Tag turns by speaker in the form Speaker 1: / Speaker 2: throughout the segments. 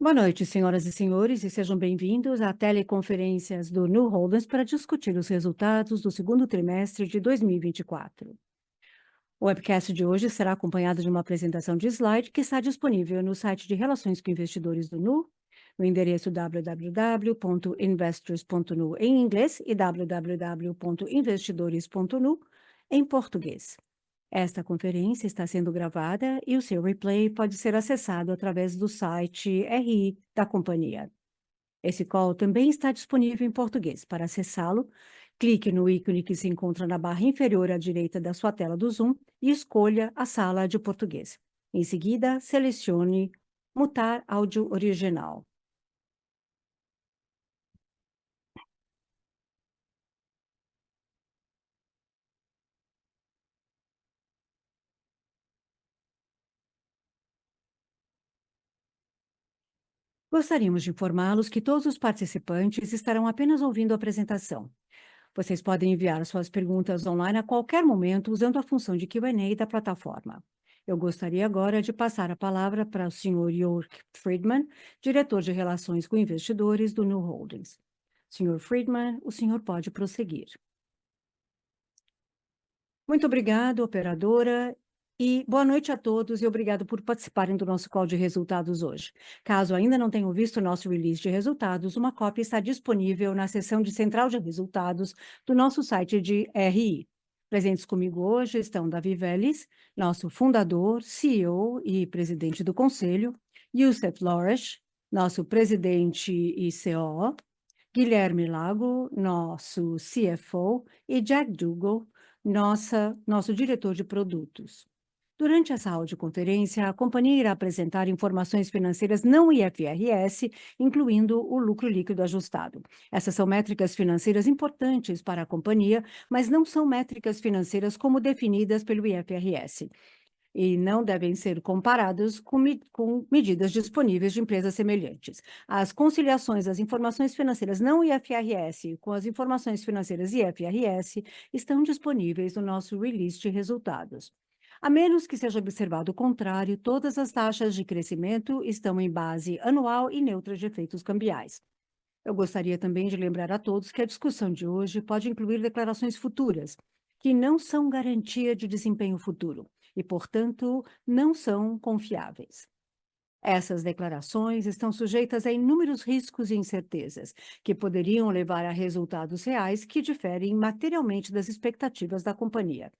Speaker 1: Boa noite, senhoras e senhores, e sejam bem-vindos à teleconferências do Nu Holdings para discutir os resultados do segundo trimestre de 2024. O webcast de hoje será acompanhado de uma apresentação de slide que está disponível no site de Relações com Investidores do Nu, no endereço www.investors.nu em inglês e www.investidores.nu em português. Esta conferência está sendo gravada e o seu replay pode ser acessado através do site RI da companhia. Esse call também está disponível em português. Para acessá-lo, clique no ícone que se encontra na barra inferior à direita da sua tela do Zoom e escolha a sala de português. Em seguida, selecione Mutar áudio original. Gostaríamos de informá-los que todos os participantes estarão apenas ouvindo a apresentação. Vocês podem enviar suas perguntas online a qualquer momento usando a função de Q&A da plataforma. Eu gostaria agora de passar a palavra para o Sr. Jörg Friedman, diretor de Relações com Investidores do Nu Holdings. Sr. Friedman, o senhor pode prosseguir. Muito obrigado, operadora, e boa noite a todos e obrigado por participarem do nosso call de resultados hoje. Caso ainda não tenham visto o nosso release de resultados, uma cópia está disponível na seção de Central de Resultados do nosso site de RI. Presentes comigo hoje estão Davi Vélez, nosso fundador, CEO e presidente do conselho, Youssef Lahrech, nosso presidente e COO, Guilherme Lago, nosso CFO, e Jack Dougall, nosso diretor de produtos. Durante essa audioconferência, a companhia irá apresentar informações financeiras não IFRS, incluindo o lucro líquido ajustado. Essas são métricas financeiras importantes para a companhia, mas não são métricas financeiras como definidas pelo IFRS. E não devem ser comparados com medidas disponíveis de empresas semelhantes. As conciliações das informações financeiras não IFRS com as informações financeiras IFRS estão disponíveis no nosso release de resultados. A menos que seja observado o contrário, todas as taxas de crescimento estão em base anual e neutras de efeitos cambiais. Eu gostaria também de lembrar a todos que a discussão de hoje pode incluir declarações futuras, que não são garantia de desempenho futuro e, portanto, não são confiáveis. Essas declarações estão sujeitas a inúmeros riscos e incertezas, que poderiam levar a resultados reais que diferem materialmente das expectativas da companhia.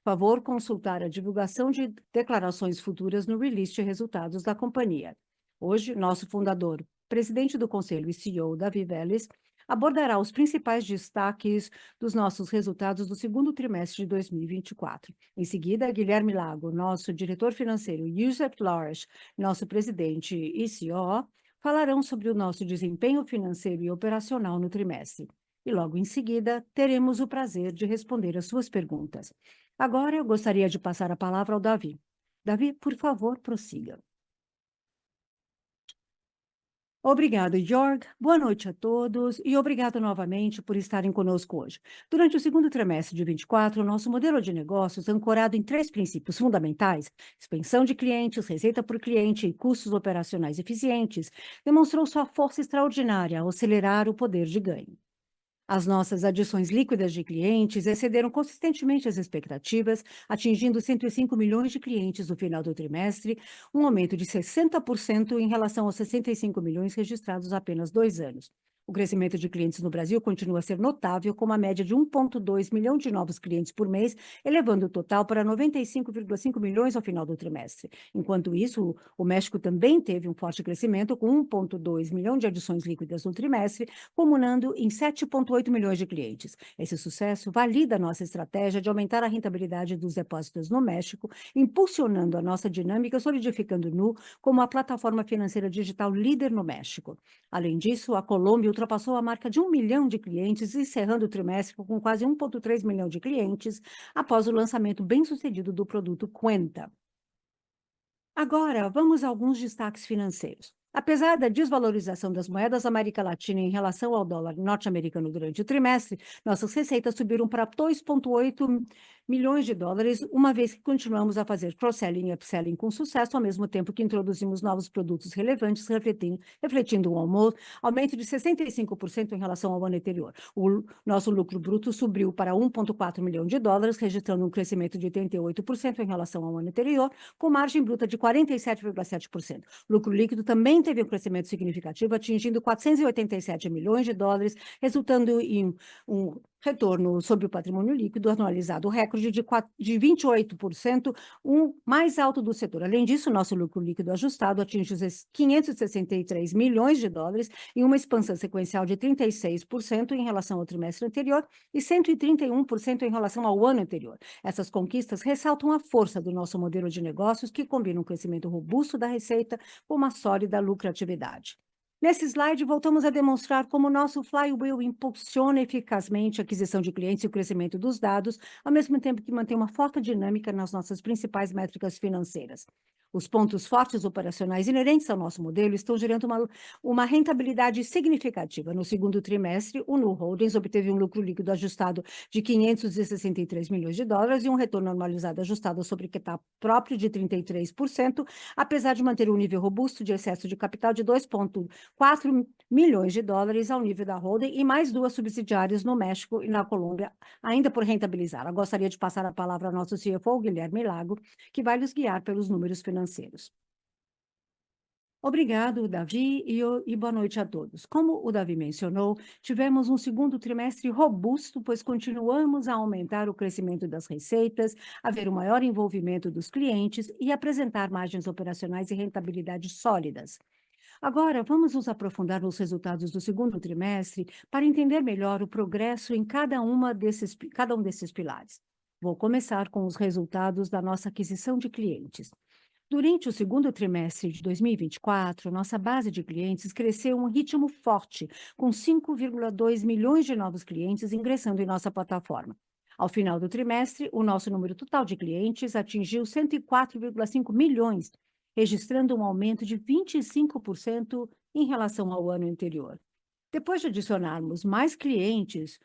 Speaker 1: Favor consultar a divulgação de declarações futuras no release de resultados da companhia. Hoje, nosso fundador, presidente do Conselho e CEO, Davi Vélez, abordará os principais destaques dos nossos resultados do segundo trimestre de 2024. Em seguida, Guilherme Lago, nosso diretor financeiro, e Youssef Lahrech, nosso presidente e CEO, falarão sobre o nosso desempenho financeiro e operacional no trimestre. E logo em seguida, teremos o prazer de responder às suas perguntas. Agora, eu gostaria de passar a palavra ao Davi. Davi, por favor, prossiga. Obrigado, Jörg. Boa noite a todos e obrigado novamente por estarem conosco hoje. Durante o segundo trimestre de 24, o nosso modelo de negócios, ancorado em 3 princípios fundamentais, expansão de clientes, receita por cliente e custos operacionais eficientes, demonstrou sua força extraordinária ao acelerar o poder de ganho. As nossas adições líquidas de clientes excederam consistentemente as expectativas, atingindo 105 milhões de clientes no final do trimestre, um aumento de 60% em relação aos 65 milhões registrados há apenas 2 anos. O crescimento de clientes no Brasil continua a ser notável, com uma média de 1,2 milhão de novos clientes por mês, elevando o total para 95,5 milhões ao final do trimestre. Enquanto isso, o México também teve um forte crescimento, com 1,2 milhão de adições líquidas no trimestre, culminando em 7,8 milhões de clientes. Esse sucesso valida a nossa estratégia de aumentar a rentabilidade dos depósitos no México, impulsionando a nossa dinâmica, solidificando o Nu como a plataforma financeira digital líder no México. Além disso, a Colômbia ultrapassou a marca de 1 milhão de clientes, encerrando o trimestre com quase 1,3 milhão de clientes, após o lançamento bem-sucedido do produto Cuenta. Agora, vamos a alguns destaques financeiros. Apesar da desvalorização das moedas da América Latina em relação ao dólar norte-americano durante o trimestre, nossas receitas subiram para 2,8 milhões de dólares, uma vez que continuamos a fazer cross-selling e upselling com sucesso, ao mesmo tempo que introduzimos novos produtos relevantes, refletindo um aumento de 65% em relação ao ano anterior. O nosso lucro bruto subiu para 1,4 milhão de dólares, registrando um crescimento de 88% em relação ao ano anterior, com margem bruta de 47,7%. O lucro líquido também teve um crescimento significativo, atingindo 487 milhões de dólares, resultando em um retorno sobre o patrimônio líquido anualizado, recorde de 28%, um mais alto do setor. Além disso, nosso lucro líquido ajustado atinge os 563 milhões de dólares, em uma expansão sequencial de 36% em relação ao trimestre anterior e 131% em relação ao ano anterior. Essas conquistas ressaltam a força do nosso modelo de negócios, que combina um crescimento robusto da receita com uma sólida lucratividade. Nesse slide, voltamos a demonstrar como o nosso flywheel impulsiona eficazmente a aquisição de clientes e o crescimento dos dados, ao mesmo tempo que mantém uma forte dinâmica nas nossas principais métricas financeiras. Os pontos fortes operacionais inerentes ao nosso modelo estão gerando uma rentabilidade significativa. No segundo trimestre, o Nu Holdings obteve um lucro líquido ajustado de 563 milhões de dólares e um retorno anualizado ajustado sobre capital próprio de 33%, apesar de manter um nível robusto de excesso de capital de 2,4 milhões de dólares ao nível da holding e mais duas subsidiárias no México e na Colômbia, ainda por rentabilizar. Eu gostaria de passar a palavra ao nosso CFO, Guilherme Lago, que vai nos guiar pelos números financeiros. Obrigado, Davi, e boa noite a todos. Como o Davi mencionou, tivemos um segundo trimestre robusto, pois continuamos a aumentar o crescimento das receitas, haver um maior envolvimento dos clientes e apresentar margens operacionais e rentabilidade sólidas. Agora, vamos nos aprofundar nos resultados do segundo trimestre para entender melhor o progresso em cada um desses pilares. Vou começar com os resultados da nossa aquisição de clientes. Durante o segundo trimestre de 2024, nossa base de clientes cresceu em um ritmo forte, com 5,2 milhões de novos clientes ingressando em nossa plataforma. Ao final do trimestre, o nosso número total de clientes atingiu 104,5 milhões, registrando um aumento de 25% em relação ao ano anterior. Depois de adicionarmos mais clientes,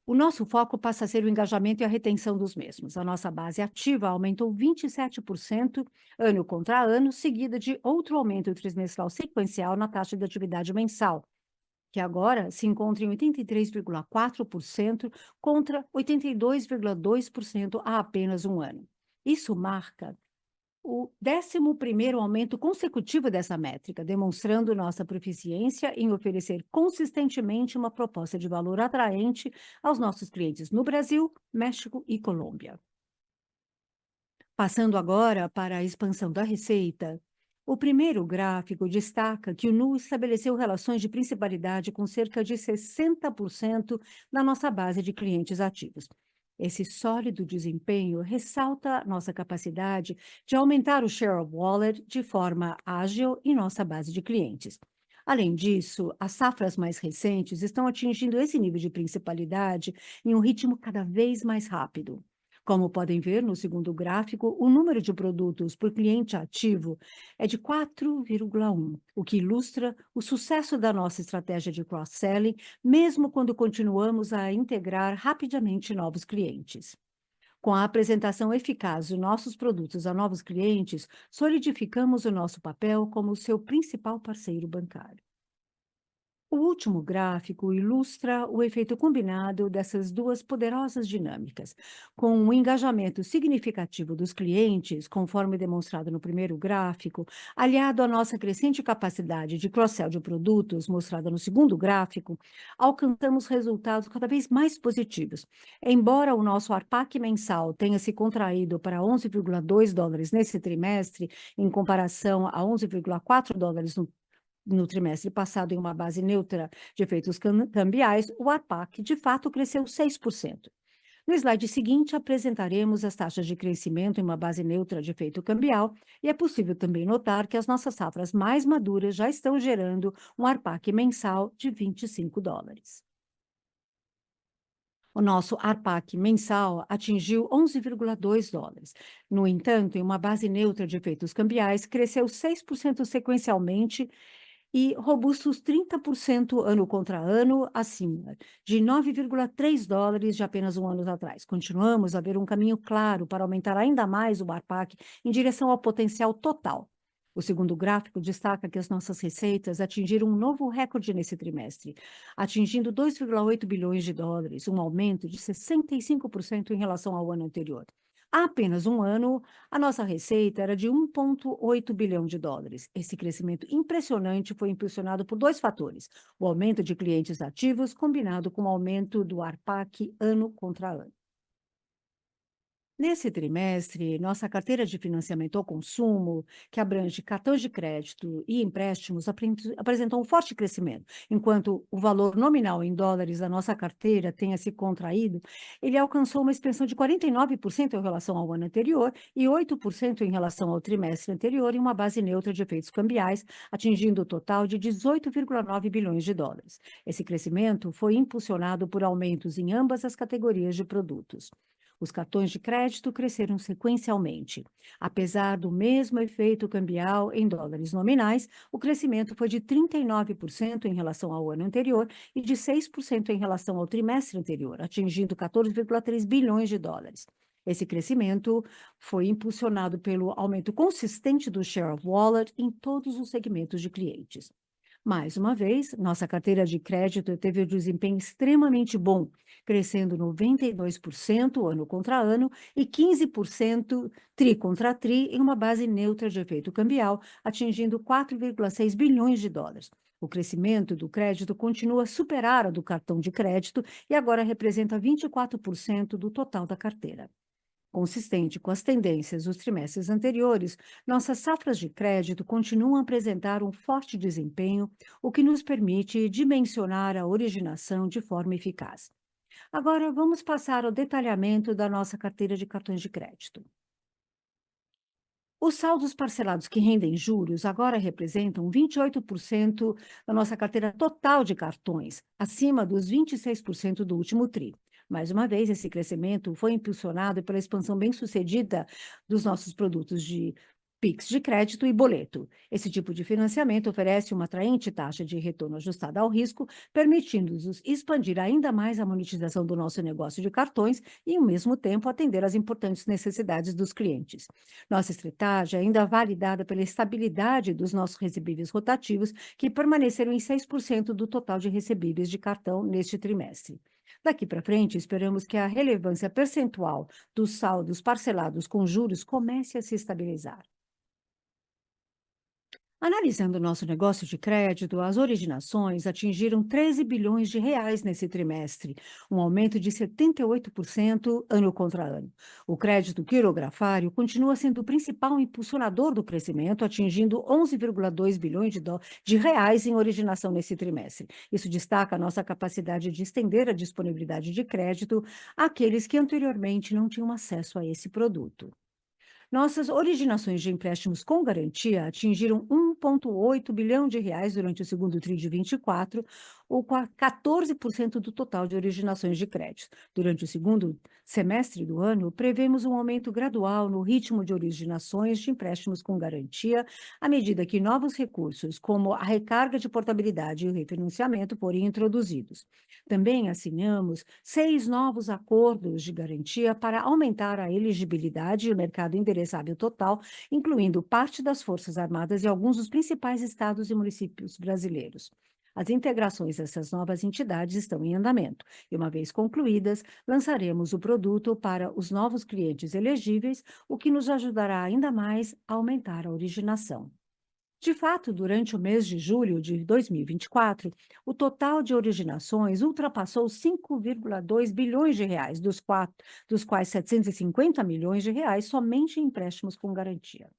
Speaker 1: o nosso foco passa a ser o engajamento e a retenção dos mesmos. A nossa base ativa aumentou 27% ano contra ano, seguida de outro aumento trimestral sequencial na taxa de atividade mensal, que agora se encontra em 83,4% contra 82,2% há apenas um ano. Isso marca o 11º aumento consecutivo dessa métrica, demonstrando nossa proficiência em oferecer consistentemente uma proposta de valor atraente aos nossos clientes no Brasil, México e Colômbia. Passando agora para a expansão da receita, o primeiro gráfico destaca que o Nu estabeleceu relações de principalidade com cerca de 60% da nossa base de clientes ativos. Esse sólido desempenho ressalta nossa capacidade de aumentar o share of wallet de forma ágil em nossa base de clientes. Além disso, as safras mais recentes estão atingindo esse nível de principalidade em um ritmo cada vez mais rápido. Como podem ver no segundo gráfico, o número de produtos por cliente ativo é de 4,1, o que ilustra o sucesso da nossa estratégia de cross-selling, mesmo quando continuamos a integrar rapidamente novos clientes. Com a apresentação eficaz de nossos produtos a novos clientes, solidificamos o nosso papel como seu principal parceiro bancário. O último gráfico ilustra o efeito combinado dessas duas poderosas dinâmicas, com um engajamento significativo dos clientes, conforme demonstrado no primeiro gráfico, aliado à nossa crescente capacidade de cross-sell de produtos, mostrada no segundo gráfico, alcançamos resultados cada vez mais positivos. Embora o nosso ARPAC mensal tenha se contraído para 11,2 dólares nesse trimestre, em comparação a 11,4 dólares no trimestre passado, em uma base neutra de efeitos cambiais, o ARPAC, de fato, cresceu 6%. No slide seguinte, apresentaremos as taxas de crescimento em uma base neutra de efeito cambial, e é possível também notar que as nossas safras mais maduras já estão gerando um ARPAC mensal de 25 dólares. O nosso ARPAC mensal atingiu 11,2 dólares. No entanto, em uma base neutra de efeitos cambiais, cresceu 6% sequencialmente, e robustos 30% ano contra ano, acima de 9,3 dólares de apenas um ano atrás. Continuamos a ver um caminho claro para aumentar ainda mais o ARPAC em direção ao potencial total. O segundo gráfico destaca que as nossas receitas atingiram um novo recorde nesse trimestre, atingindo 2,8 bilhões de dólares, um aumento de 65% em relação ao ano anterior. Há apenas um ano, a nossa receita era de 1,8 bilhão de dólares. Esse crescimento impressionante foi impulsionado por dois fatores: o aumento de clientes ativos, combinado com o aumento do ARPAC ano contra ano. Nesse trimestre, nossa carteira de financiamento ao consumo, que abrange cartões de crédito e empréstimos, apresentou um forte crescimento. Enquanto o valor nominal em dólares da nossa carteira tenha se contraído, ele alcançou uma expansão de 49% em relação ao ano anterior e 8% em relação ao trimestre anterior, em uma base neutra de efeitos cambiais, atingindo o total de 18,9 bilhões de dólares. Esse crescimento foi impulsionado por aumentos em ambas as categorias de produtos. Os cartões de crédito cresceram sequencialmente. Apesar do mesmo efeito cambial em dólares nominais, o crescimento foi de 39% em relação ao ano anterior e de 6% em relação ao trimestre anterior, atingindo 14,3 bilhões de dólares. Esse crescimento foi impulsionado pelo aumento consistente do share of wallet em todos os segmentos de clientes. Mais uma vez, nossa carteira de crédito teve um desempenho extremamente bom, crescendo 92% ano contra ano e 15% tri contra tri em uma base neutra de efeito cambial, atingindo 4,6 bilhões de dólares. O crescimento do crédito continua a superar a do cartão de crédito e agora representa 24% do total da carteira. Consistente com as tendências dos trimestres anteriores, nossas safras de crédito continuam a apresentar um forte desempenho, o que nos permite dimensionar a originação de forma eficaz. Agora, vamos passar ao detalhamento da nossa carteira de cartões de crédito. Os saldos parcelados que rendem juros agora representam 28% da nossa carteira total de cartões, acima dos 26% do último TRI. Mais uma vez, esse crescimento foi impulsionado pela expansão bem-sucedida dos nossos produtos de Pix de crédito e boleto. Esse tipo de financiamento oferece uma atraente taxa de retorno ajustada ao risco, permitindo-nos expandir ainda mais a monetização do nosso negócio de cartões e, ao mesmo tempo, atender às importantes necessidades dos clientes. Nossa estratégia é ainda validada pela estabilidade dos nossos recebíveis rotativos, que permaneceram em 6% do total de recebíveis de cartão neste trimestre. Daqui para frente, esperamos que a relevância percentual dos saldos parcelados com juros comece a se estabilizar. Analisando o nosso negócio de crédito, as originações atingiram 13 bilhões de reais nesse trimestre, um aumento de 78% ano contra ano. O crédito quirografário continua sendo o principal impulsionador do crescimento, atingindo 11,2 bilhões de reais em originação nesse trimestre. Isso destaca a nossa capacidade de estender a disponibilidade de crédito àqueles que anteriormente não tinham acesso a esse produto. Nossas originações de empréstimos com garantia atingiram 1,8 bilhão de reais durante o segundo TRI de 24, ou 14% do total de originações de crédito. Durante o segundo semestre do ano, prevemos um aumento gradual no ritmo de originações de empréstimos com garantia, à medida que novos recursos, como a recarga de portabilidade e o refinanciamento, forem introduzidos. Também assinamos 6 novos acordos de garantia para aumentar a elegibilidade no mercado endereçável total, incluindo parte das Forças Armadas e alguns dos principais estados e municípios brasileiros. As integrações dessas novas entidades estão em andamento e, uma vez concluídas, lançaremos o produto para os novos clientes elegíveis, o que nos ajudará ainda mais a aumentar a originação. De fato, durante o mês de julho de 2024, o total de originações ultrapassou 5,2 bilhões de reais, dos quais 750 milhões de reais somente em empréstimos com garantia.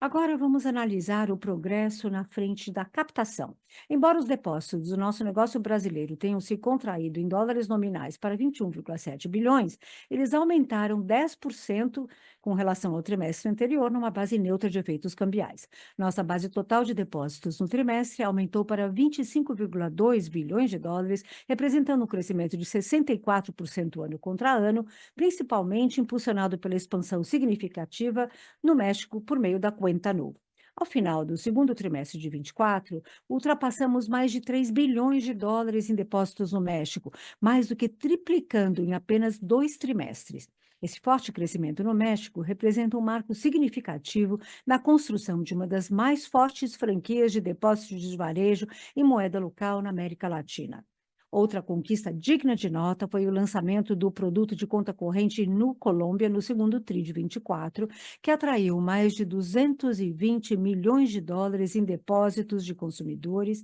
Speaker 1: Agora vamos analisar o progresso na frente da captação. Embora os depósitos do nosso negócio brasileiro tenham se contraído em dólares nominais para 21,7 bilhões, eles aumentaram 10% com relação ao trimestre anterior, numa base neutra de efeitos cambiais. Nossa base total de depósitos no trimestre aumentou para 25,2 bilhões de dólares, representando um crescimento de 64% ano contra ano, principalmente impulsionado pela expansão significativa no México por meio da Cuenta Nu. Ao final do segundo trimestre de 24, ultrapassamos mais de 3 bilhões de dólares em depósitos no México, mais do que triplicando em apenas 2 trimestres. Esse forte crescimento no México representa um marco significativo na construção de uma das mais fortes franquias de depósitos de varejo em moeda local na América Latina. Outra conquista digna de nota foi o lançamento do produto de conta corrente no Colômbia no segundo TRI de 24, que atraiu mais de 220 milhões de dólares em depósitos de consumidores,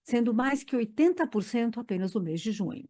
Speaker 1: sendo mais que 80% apenas no mês de junho.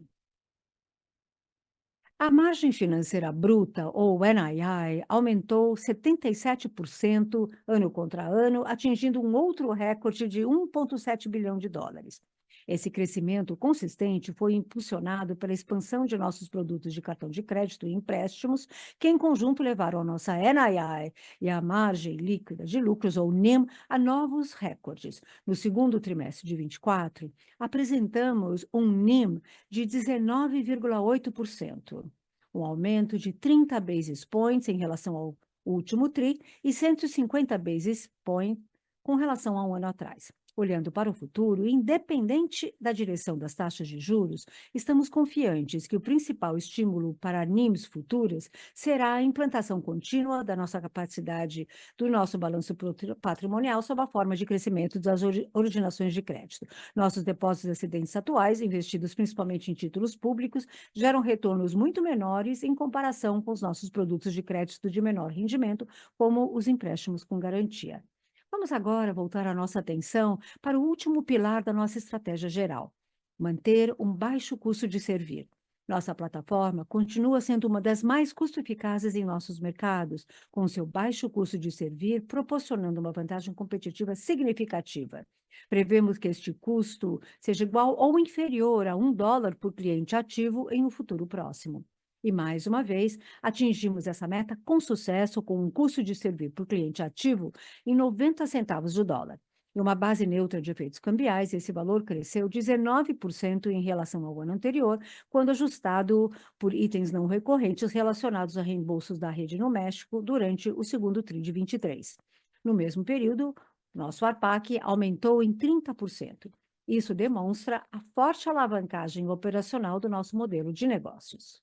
Speaker 1: A margem financeira bruta, ou NII, aumentou 77% ano contra ano, atingindo um outro recorde de 1,7 bilhão de dólares. Esse crescimento consistente foi impulsionado pela expansão de nossos produtos de cartão de crédito e empréstimos, que em conjunto levaram a nossa NII e a margem líquida de lucros, ou NIM, a novos recordes. No segundo trimestre de 24, apresentamos um NIM de 19,8%, um aumento de 30 basis points em relação ao último TRI e 150 basis points com relação a um ano atrás. Olhando para o futuro, independente da direção das taxas de juros, estamos confiantes que o principal estímulo para NIMs futuras será a implantação contínua da nossa capacidade do nosso balanço patrimonial sob a forma de crescimento das originações de crédito. Nossos depósitos excedentes atuais, investidos principalmente em títulos públicos, geram retornos muito menores em comparação com os nossos produtos de crédito de menor rendimento, como os empréstimos com garantia. Vamos agora voltar a nossa atenção para o último pilar da nossa estratégia geral: manter um baixo custo de servir. Nossa plataforma continua sendo uma das mais custo-eficazes em nossos mercados, com seu baixo custo de servir, proporcionando uma vantagem competitiva significativa. Prevemos que este custo seja igual ou inferior a $1 por cliente ativo em um futuro próximo. E, mais uma vez, atingimos essa meta com sucesso, com um custo de servir por cliente ativo em 90 centavos de dólar. Em uma base neutra de efeitos cambiais, esse valor cresceu 19% em relação ao ano anterior, quando ajustado por itens não recorrentes relacionados a reembolsos da rede no México durante o segundo TRI de 23. No mesmo período, nosso ARPAC aumentou em 30%. Isso demonstra a forte alavancagem operacional do nosso modelo de negócios.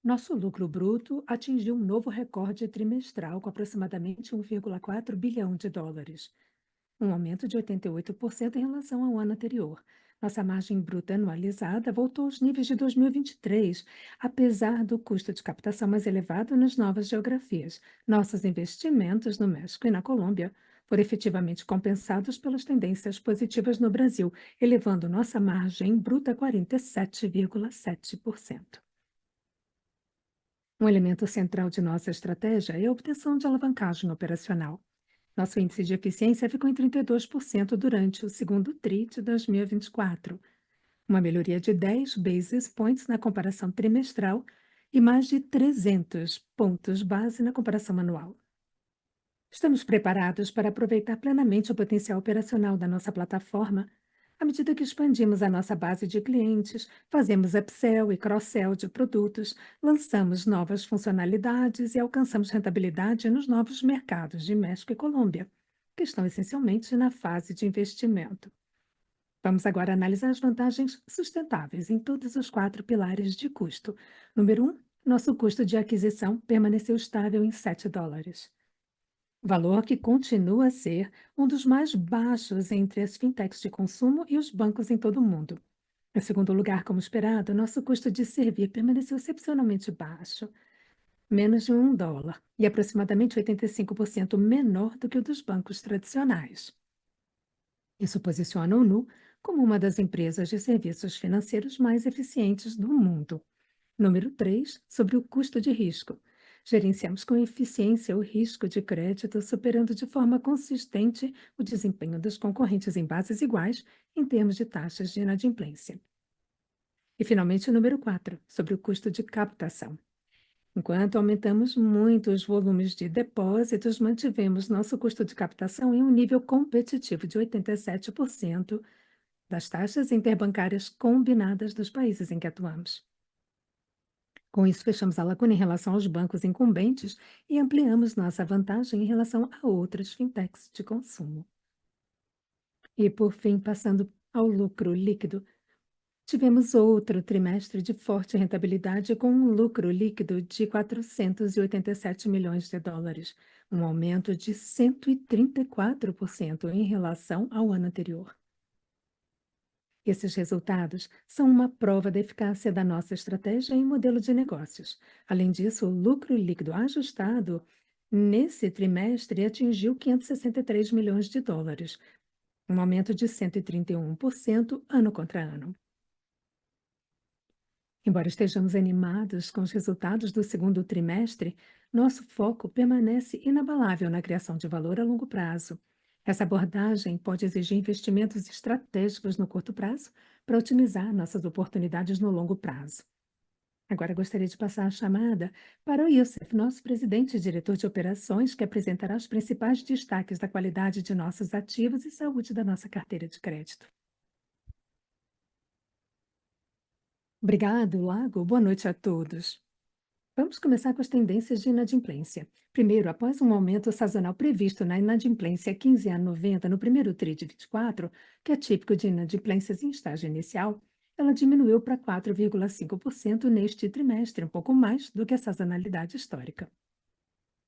Speaker 2: Nosso lucro bruto atingiu um novo recorde trimestral com aproximadamente 1,4 bilhão de dólares, um aumento de 88% em relação ao ano anterior. Nossa margem bruta anualizada voltou aos níveis de 2023, apesar do custo de captação mais elevado nas novas geografias. Nossos investimentos no México e na Colômbia foram efetivamente compensados pelas tendências positivas no Brasil, elevando nossa margem bruta a 47,7%. Um elemento central de nossa estratégia é a obtenção de alavancagem operacional. Nosso índice de eficiência ficou em 32% durante o segundo TRI de 2024, uma melhoria de 10 basis points na comparação trimestral e mais de 300 pontos base na comparação anual. Estamos preparados para aproveitar plenamente o potencial operacional da nossa plataforma à medida que expandimos a nossa base de clientes, fazemos upsell e cross-sell de produtos, lançamos novas funcionalidades e alcançamos rentabilidade nos novos mercados de México e Colômbia, que estão essencialmente na fase de investimento. Vamos agora analisar as vantagens sustentáveis em todos os 4 pilares de custo. Número 1, nosso custo de aquisição permaneceu estável em $7. Valor que continua a ser um dos mais baixos entre as fintechs de consumo e os bancos em todo o mundo. Em segundo lugar, como esperado, nosso custo de servir permaneceu excepcionalmente baixo, menos de $1, e aproximadamente 85% menor do que o dos bancos tradicionais. Isso posiciona o Nu como uma das empresas de serviços financeiros mais eficientes do mundo. Número 3, sobre o custo de risco. Gerenciamos com eficiência o risco de crédito, superando de forma consistente o desempenho dos concorrentes em bases iguais em termos de taxas de inadimplência. E, finalmente, o número 4, sobre o custo de captação. Enquanto aumentamos muito os volumes de depósitos, mantivemos nosso custo de captação em um nível competitivo de 87% das taxas interbancárias combinadas dos países em que atuamos. Com isso, fechamos a lacuna em relação aos bancos incumbentes e ampliamos nossa vantagem em relação a outras fintechs de consumo. E, por fim, passando ao lucro líquido, tivemos outro trimestre de forte rentabilidade com um lucro líquido de 487 milhões de dólares, um aumento de 134% em relação ao ano anterior. Esses resultados são uma prova da eficácia da nossa estratégia e modelo de negócios. Além disso, o lucro líquido ajustado nesse trimestre atingiu 563 milhões de dólares, um aumento de 131% ano contra ano. Embora estejamos animados com os resultados do segundo trimestre, nosso foco permanece inabalável na criação de valor a longo prazo. Essa abordagem pode exigir investimentos estratégicos no curto prazo para otimizar nossas oportunidades no longo prazo. Agora gostaria de passar a chamada para o Youssef, nosso presidente e diretor de operações, que apresentará os principais destaques da qualidade de nossos ativos e saúde da nossa carteira de crédito. Obrigado, Lago. Boa noite a todos. Vamos começar com as tendências de inadimplência. Primeiro, após um aumento sazonal previsto na inadimplência 15 a 90 no primeiro TRI de 24, que é típico de inadimplências em estágio inicial, ela diminuiu para 4,5% neste trimestre, um pouco mais do que a sazonalidade histórica.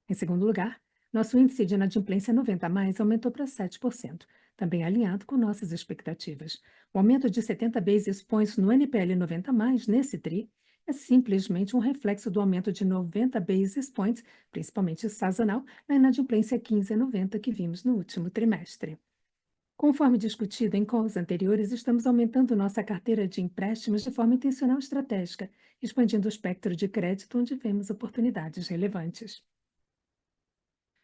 Speaker 2: Em segundo lugar, nosso índice de inadimplência 90 a mais aumentou para 7%, também alinhado com nossas expectativas. O aumento de 70 basis points no NPL 90 a mais nesse TRI é simplesmente um reflexo do aumento de 90 basis points, principalmente sazonal, na inadimplência 15 a 90 que vimos no último trimestre. Conforme discutido em calls anteriores, estamos aumentando nossa carteira de empréstimos de forma intencional e estratégica, expandindo o espectro de crédito onde vemos oportunidades relevantes.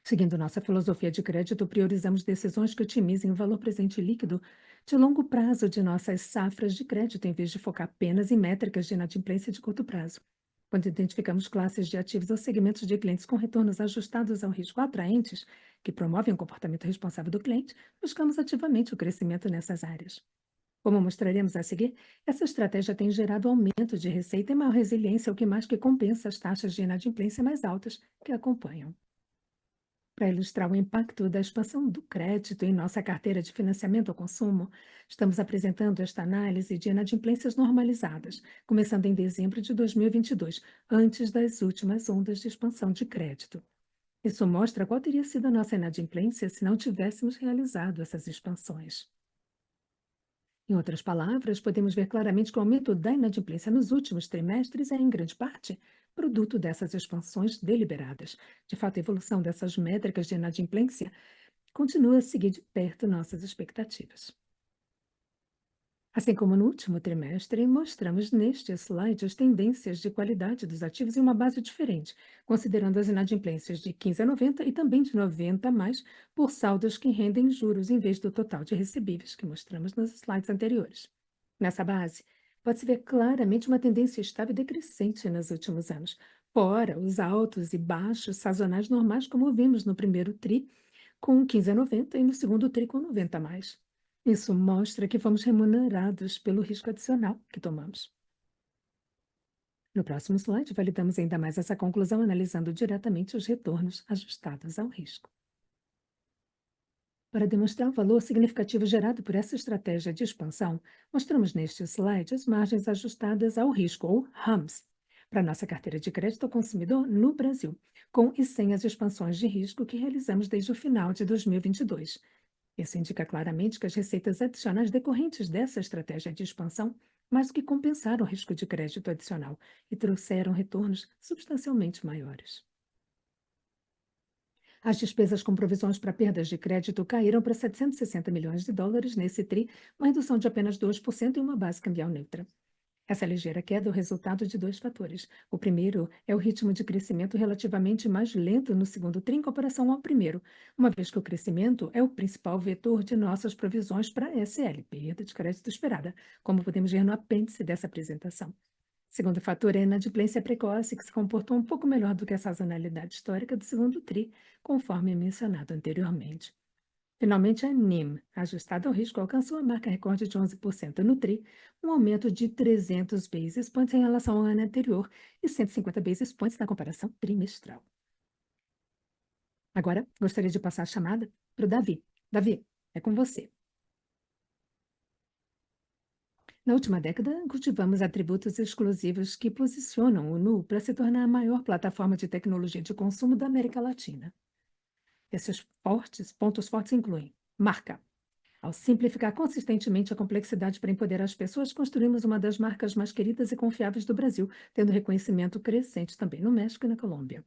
Speaker 2: Seguindo nossa filosofia de crédito, priorizamos decisões que otimizem o valor presente líquido de longo prazo de nossas safras de crédito, em vez de focar apenas em métricas de inadimplência de curto prazo. Quando identificamos classes de ativos ou segmentos de clientes com retornos ajustados ao risco atraentes, que promovem o comportamento responsável do cliente, buscamos ativamente o crescimento nessas áreas. Como mostraremos a seguir, essa estratégia tem gerado aumento de receita e maior resiliência, o que mais que compensa as taxas de inadimplência mais altas que acompanham. Para ilustrar o impacto da expansão do crédito em nossa carteira de financiamento ao consumo, estamos apresentando esta análise de inadimplências normalizadas, começando em dezembro de 2022, antes das últimas ondas de expansão de crédito. Isso mostra qual teria sido a nossa inadimplência se não tivéssemos realizado essas expansões. Em outras palavras, podemos ver claramente que o aumento da inadimplência nos últimos trimestres é, em grande parte, produto dessas expansões deliberadas. De fato, a evolução dessas métricas de inadimplência continua a seguir de perto nossas expectativas. Assim como no último trimestre, mostramos neste slide as tendências de qualidade dos ativos em uma base diferente, considerando as inadimplências de 15 a 90 e também de 90 a mais por saldos que rendem juros em vez do total de recebíveis que mostramos nos slides anteriores. Nessa base, pode-se ver claramente uma tendência estável e decrescente nos últimos anos, fora os altos e baixos sazonais normais como vimos no primeiro TRI com 15 a 90 e no segundo TRI com 90 a mais. Isso mostra que fomos remunerados pelo risco adicional que tomamos. No próximo slide, validamos ainda mais essa conclusão analisando diretamente os retornos ajustados ao risco. Para demonstrar o valor significativo gerado por essa estratégia de expansão, mostramos neste slide as margens ajustadas ao risco, ou HAMs, para nossa carteira de crédito ao consumidor no Brasil, com e sem as expansões de risco que realizamos desde o final de 2022. Isso indica claramente que as receitas adicionais decorrentes dessa estratégia de expansão mais do que compensaram o risco de crédito adicional e trouxeram retornos substancialmente maiores. As despesas com provisões para perdas de crédito caíram para 760 milhões de dólares nesse TRI, uma redução de apenas 2% em uma base cambial neutra. Essa ligeira queda é o resultado de dois fatores. O primeiro é o ritmo de crescimento relativamente mais lento no segundo TRI em comparação ao primeiro, uma vez que o crescimento é o principal vetor de nossas provisões para SL, perda de crédito esperada, como podemos ver no apêndice dessa apresentação. Segundo fator é a inadimplência precoce, que se comportou um pouco melhor do que a sazonalidade histórica do segundo TRI, conforme mencionado anteriormente. Finalmente, a NIM, ajustada ao risco, alcançou a marca recorde de 11% no TRI, um aumento de 300 basis points em relação ao ano anterior e 150 basis points na comparação trimestral. Agora, gostaria de passar a chamada para o Davi. Davi, é com você. Na última década, cultivamos atributos exclusivos que posicionam o Nu para se tornar a maior plataforma de tecnologia de consumo da América Latina. Esses pontos fortes incluem marca. Ao simplificar consistentemente a complexidade para empoderar as pessoas, construímos uma das marcas mais queridas e confiáveis do Brasil, tendo reconhecimento crescente também no México e na Colômbia.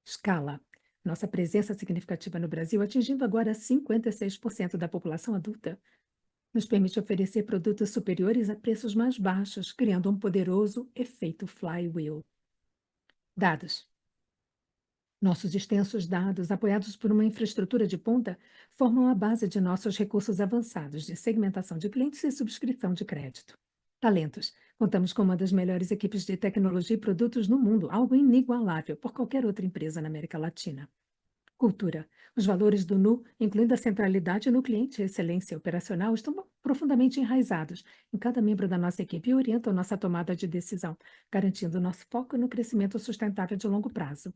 Speaker 2: Escala. Nossa presença significativa no Brasil, atingindo agora 56% da população adulta, nos permite oferecer produtos superiores a preços mais baixos, criando um poderoso efeito flywheel. Dados. Nossos extensos dados, apoiados por uma infraestrutura de ponta, formam a base de nossos recursos avançados de segmentação de clientes e subscrição de crédito. Talentos. Contamos com uma das melhores equipes de tecnologia e produtos no mundo, algo inigualável por qualquer outra empresa na América Latina. Cultura. Os valores do Nu, incluindo a centralidade no cliente e a excelência operacional, estão profundamente enraizados em cada membro da nossa equipe e orientam nossa tomada de decisão, garantindo nosso foco no crescimento sustentável de longo prazo.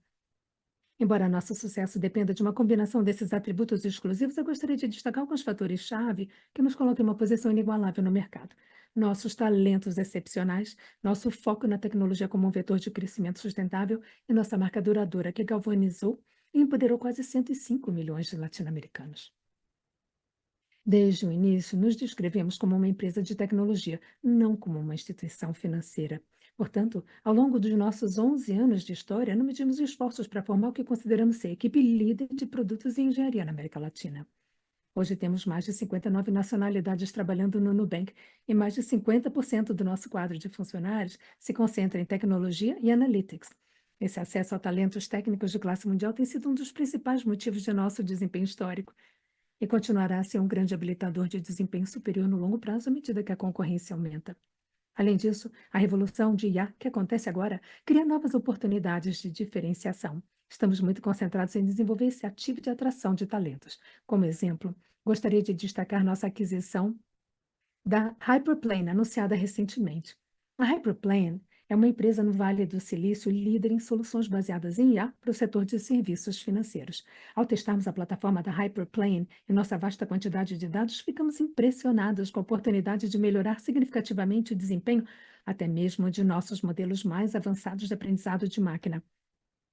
Speaker 2: Embora nosso sucesso dependa de uma combinação desses atributos exclusivos, eu gostaria de destacar alguns fatores-chave que nos colocam em uma posição inigualável no mercado. Nossos talentos excepcionais, nosso foco na tecnologia como um vetor de crescimento sustentável e nossa marca duradoura que galvanizou e empoderou quase 105 milhões de latino-americanos. Desde o início, nos descrevemos como uma empresa de tecnologia, não como uma instituição financeira. Portanto, ao longo dos nossos 11 anos de história, não medimos esforços para formar o que consideramos ser a equipe líder de produtos e engenharia na América Latina. Hoje temos mais de 59 nacionalidades trabalhando no Nubank e mais de 50% do nosso quadro de funcionários se concentra em tecnologia e analytics. Esse acesso a talentos técnicos de classe mundial tem sido um dos principais motivos de nosso desempenho histórico e continuará a ser um grande habilitador de desempenho superior no longo prazo à medida que a concorrência aumenta. Além disso, a revolução de IA que acontece agora cria novas oportunidades de diferenciação. Estamos muito concentrados em desenvolver esse ativo de atração de talentos. Como exemplo, gostaria de destacar nossa aquisição da Hyperplane, anunciada recentemente. A Hyperplane é uma empresa no Vale do Silício líder em soluções baseadas em IA para o setor de serviços financeiros. Ao testarmos a plataforma da Hyperplane e nossa vasta quantidade de dados, ficamos impressionados com a oportunidade de melhorar significativamente o desempenho, até mesmo de nossos modelos mais avançados de aprendizado de máquina,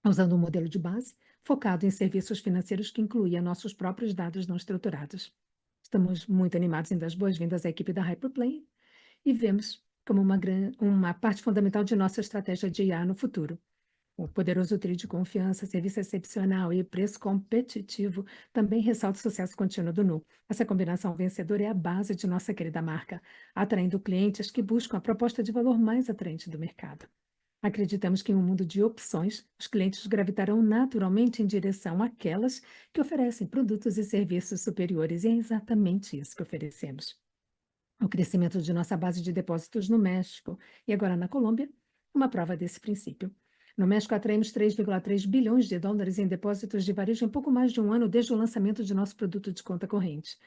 Speaker 2: usando um modelo de base focado em serviços financeiros que incluía nossos próprios dados não estruturados. Estamos muito animados em dar as boas-vindas à equipe da Hyperplane e vemos como uma parte fundamental de nossa estratégia de IA no futuro. O poderoso trio de confiança, serviço excepcional e preço competitivo também ressalta o sucesso contínuo do Nu. Essa combinação vencedora é a base de nossa querida marca, atraindo clientes que buscam a proposta de valor mais atraente do mercado. Acreditamos que em um mundo de opções, os clientes gravitarão naturalmente em direção àquelas que oferecem produtos e serviços superiores, e é exatamente isso que oferecemos. O crescimento de nossa base de depósitos no México e agora na Colômbia, uma prova desse princípio. No México, atraímos 3,3 bilhões de dólares em depósitos de varejo em pouco mais de um ano desde o lançamento de nosso produto de conta corrente.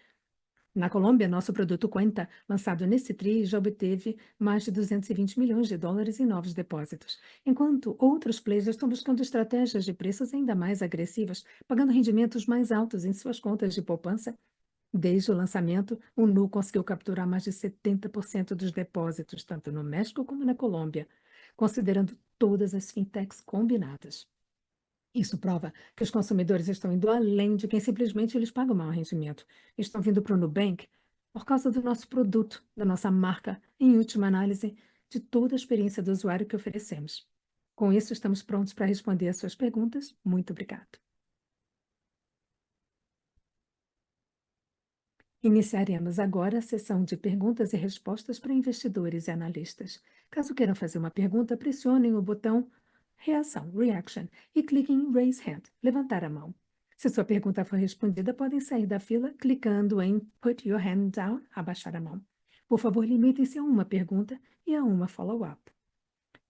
Speaker 2: Na Colômbia, nosso produto Cuenta, lançado nesse TRI, já obteve mais de 220 milhões de dólares em novos depósitos, enquanto outros players estão buscando estratégias de preços ainda mais agressivas, pagando rendimentos mais altos em suas contas de poupança. Desde o lançamento, o Nu conseguiu capturar mais de 70% dos depósitos, tanto no México como na Colômbia, considerando todas as fintechs combinadas. Isso prova que os consumidores estão indo além de quem simplesmente eles pagam mau rendimento. Estão vindo para o Nubank por causa do nosso produto, da nossa marca, e, em última análise, de toda a experiência do usuário que oferecemos. Com isso, estamos prontos para responder às suas perguntas. Muito obrigado. Iniciaremos agora a sessão de perguntas e respostas para investidores e analistas. Caso queiram fazer uma pergunta, pressionem o botão Reação, Reaction, e cliquem em Raise Hand, levantar a mão. Se sua pergunta for respondida, podem sair da fila clicando em Put Your Hand Down, abaixar a mão. Por favor, limitem-se a uma pergunta e a uma follow-up.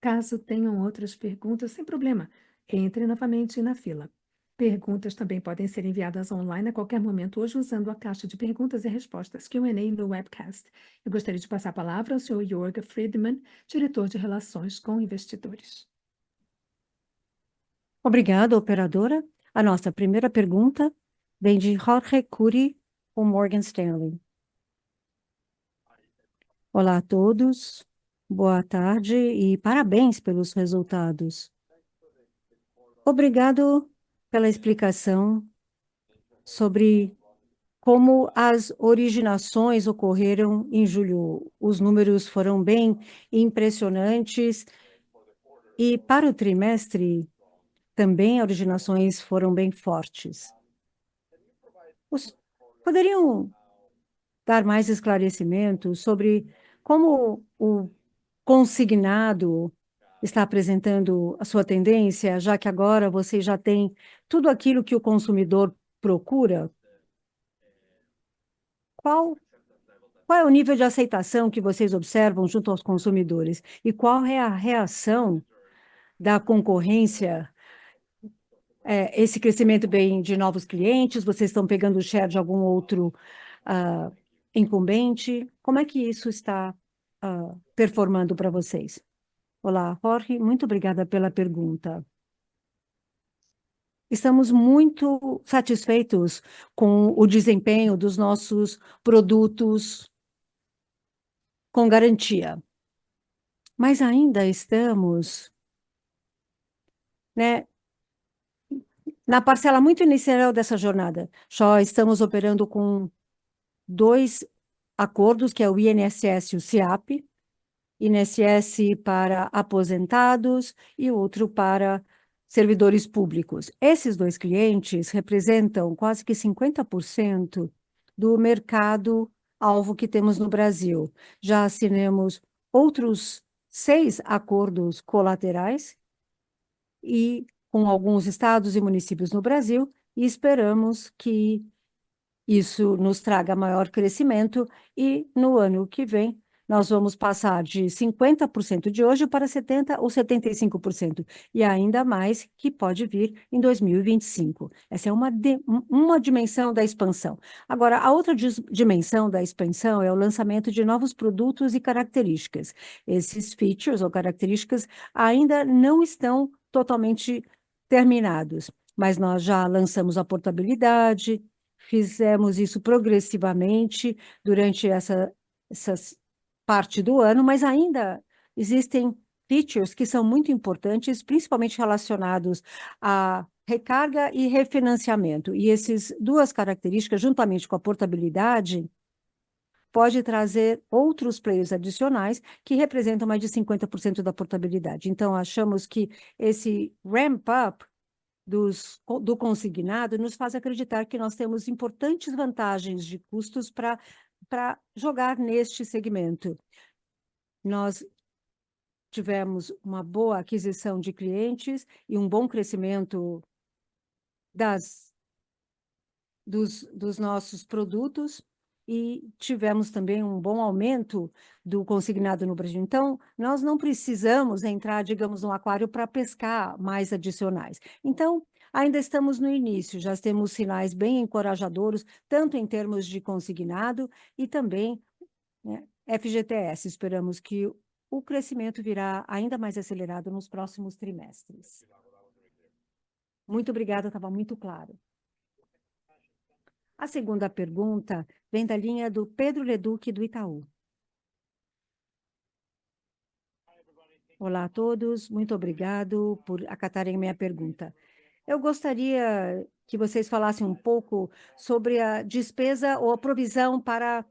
Speaker 2: Caso tenham outras perguntas, sem problema, entre novamente na fila. Perguntas também podem ser enviadas online a qualquer momento hoje usando a caixa de perguntas e respostas Q&A no webcast. Eu gostaria de passar a palavra ao Sr. Jörg Friedman, diretor de Relações com Investidores.
Speaker 1: Obrigada, operadora. A nossa primeira pergunta vem de Jorge Kuri, com Morgan Stanley. Olá a todos, boa tarde e parabéns pelos resultados. Obrigado pela explicação sobre como as originações ocorreram em julho. Os números foram bem impressionantes e para o trimestre também as originações foram bem fortes. Poderiam dar mais esclarecimentos sobre como o consignado está apresentando a sua tendência, já que agora você já tem tudo aquilo que o consumidor procura? Qual, qual é o nível de aceitação que vocês observam junto aos consumidores? E qual é a reação da concorrência? Esse crescimento vem de novos clientes? Vocês estão pegando o share de algum outro incumbente? Como é que isso está performando para vocês? Olá, Jorge, muito obrigada pela pergunta. Estamos muito satisfeitos com o desempenho dos nossos produtos com garantia. Mas ainda estamos, né, na parcela muito inicial dessa jornada. Só estamos operando com 2 acordos, que é o INSS e o SIAP. INSS para aposentados e outro para servidores públicos. Esses 2 clientes representam quase que 50% do mercado-alvo que temos no Brasil. Já assinamos outros 6 acordos colaterais e com alguns estados e municípios no Brasil, e esperamos que isso nos traga maior crescimento e no ano que vem nós vamos passar de 50% de hoje para 70% ou 75%, e ainda mais que pode vir em 2025. Essa é uma dimensão da expansão. Agora, a outra dimensão da expansão é o lançamento de novos produtos e características. Esses features ou características ainda não estão totalmente terminados, mas nós já lançamos a portabilidade, fizemos isso progressivamente durante essa parte do ano, mas ainda existem features que são muito importantes, principalmente relacionados a recarga e refinanciamento. E essas 2 características, juntamente com a portabilidade, pode trazer outros players adicionais que representam mais de 50% da portabilidade. Então, achamos que esse ramp-up do consignado nos faz acreditar que nós temos importantes vantagens de custos para jogar neste segmento. Nós tivemos uma boa aquisição de clientes e um bom crescimento dos nossos produtos, e tivemos também um bom aumento do consignado no Brasil. Então, nós não precisamos entrar, digamos, no aquário para pescar mais adicionais. Então, ainda estamos no início, já temos sinais bem encorajadores, tanto em termos de consignado e também, né, FGTS. Esperamos que o crescimento virá ainda mais acelerado nos próximos trimestres. Muito obrigada, estava muito claro. A segunda pergunta vem da linha do Pedro Leduc, do Itaú. Olá a todos, muito obrigado por acatarem minha pergunta. Eu gostaria que vocês falassem um pouco sobre a despesa ou a provisão para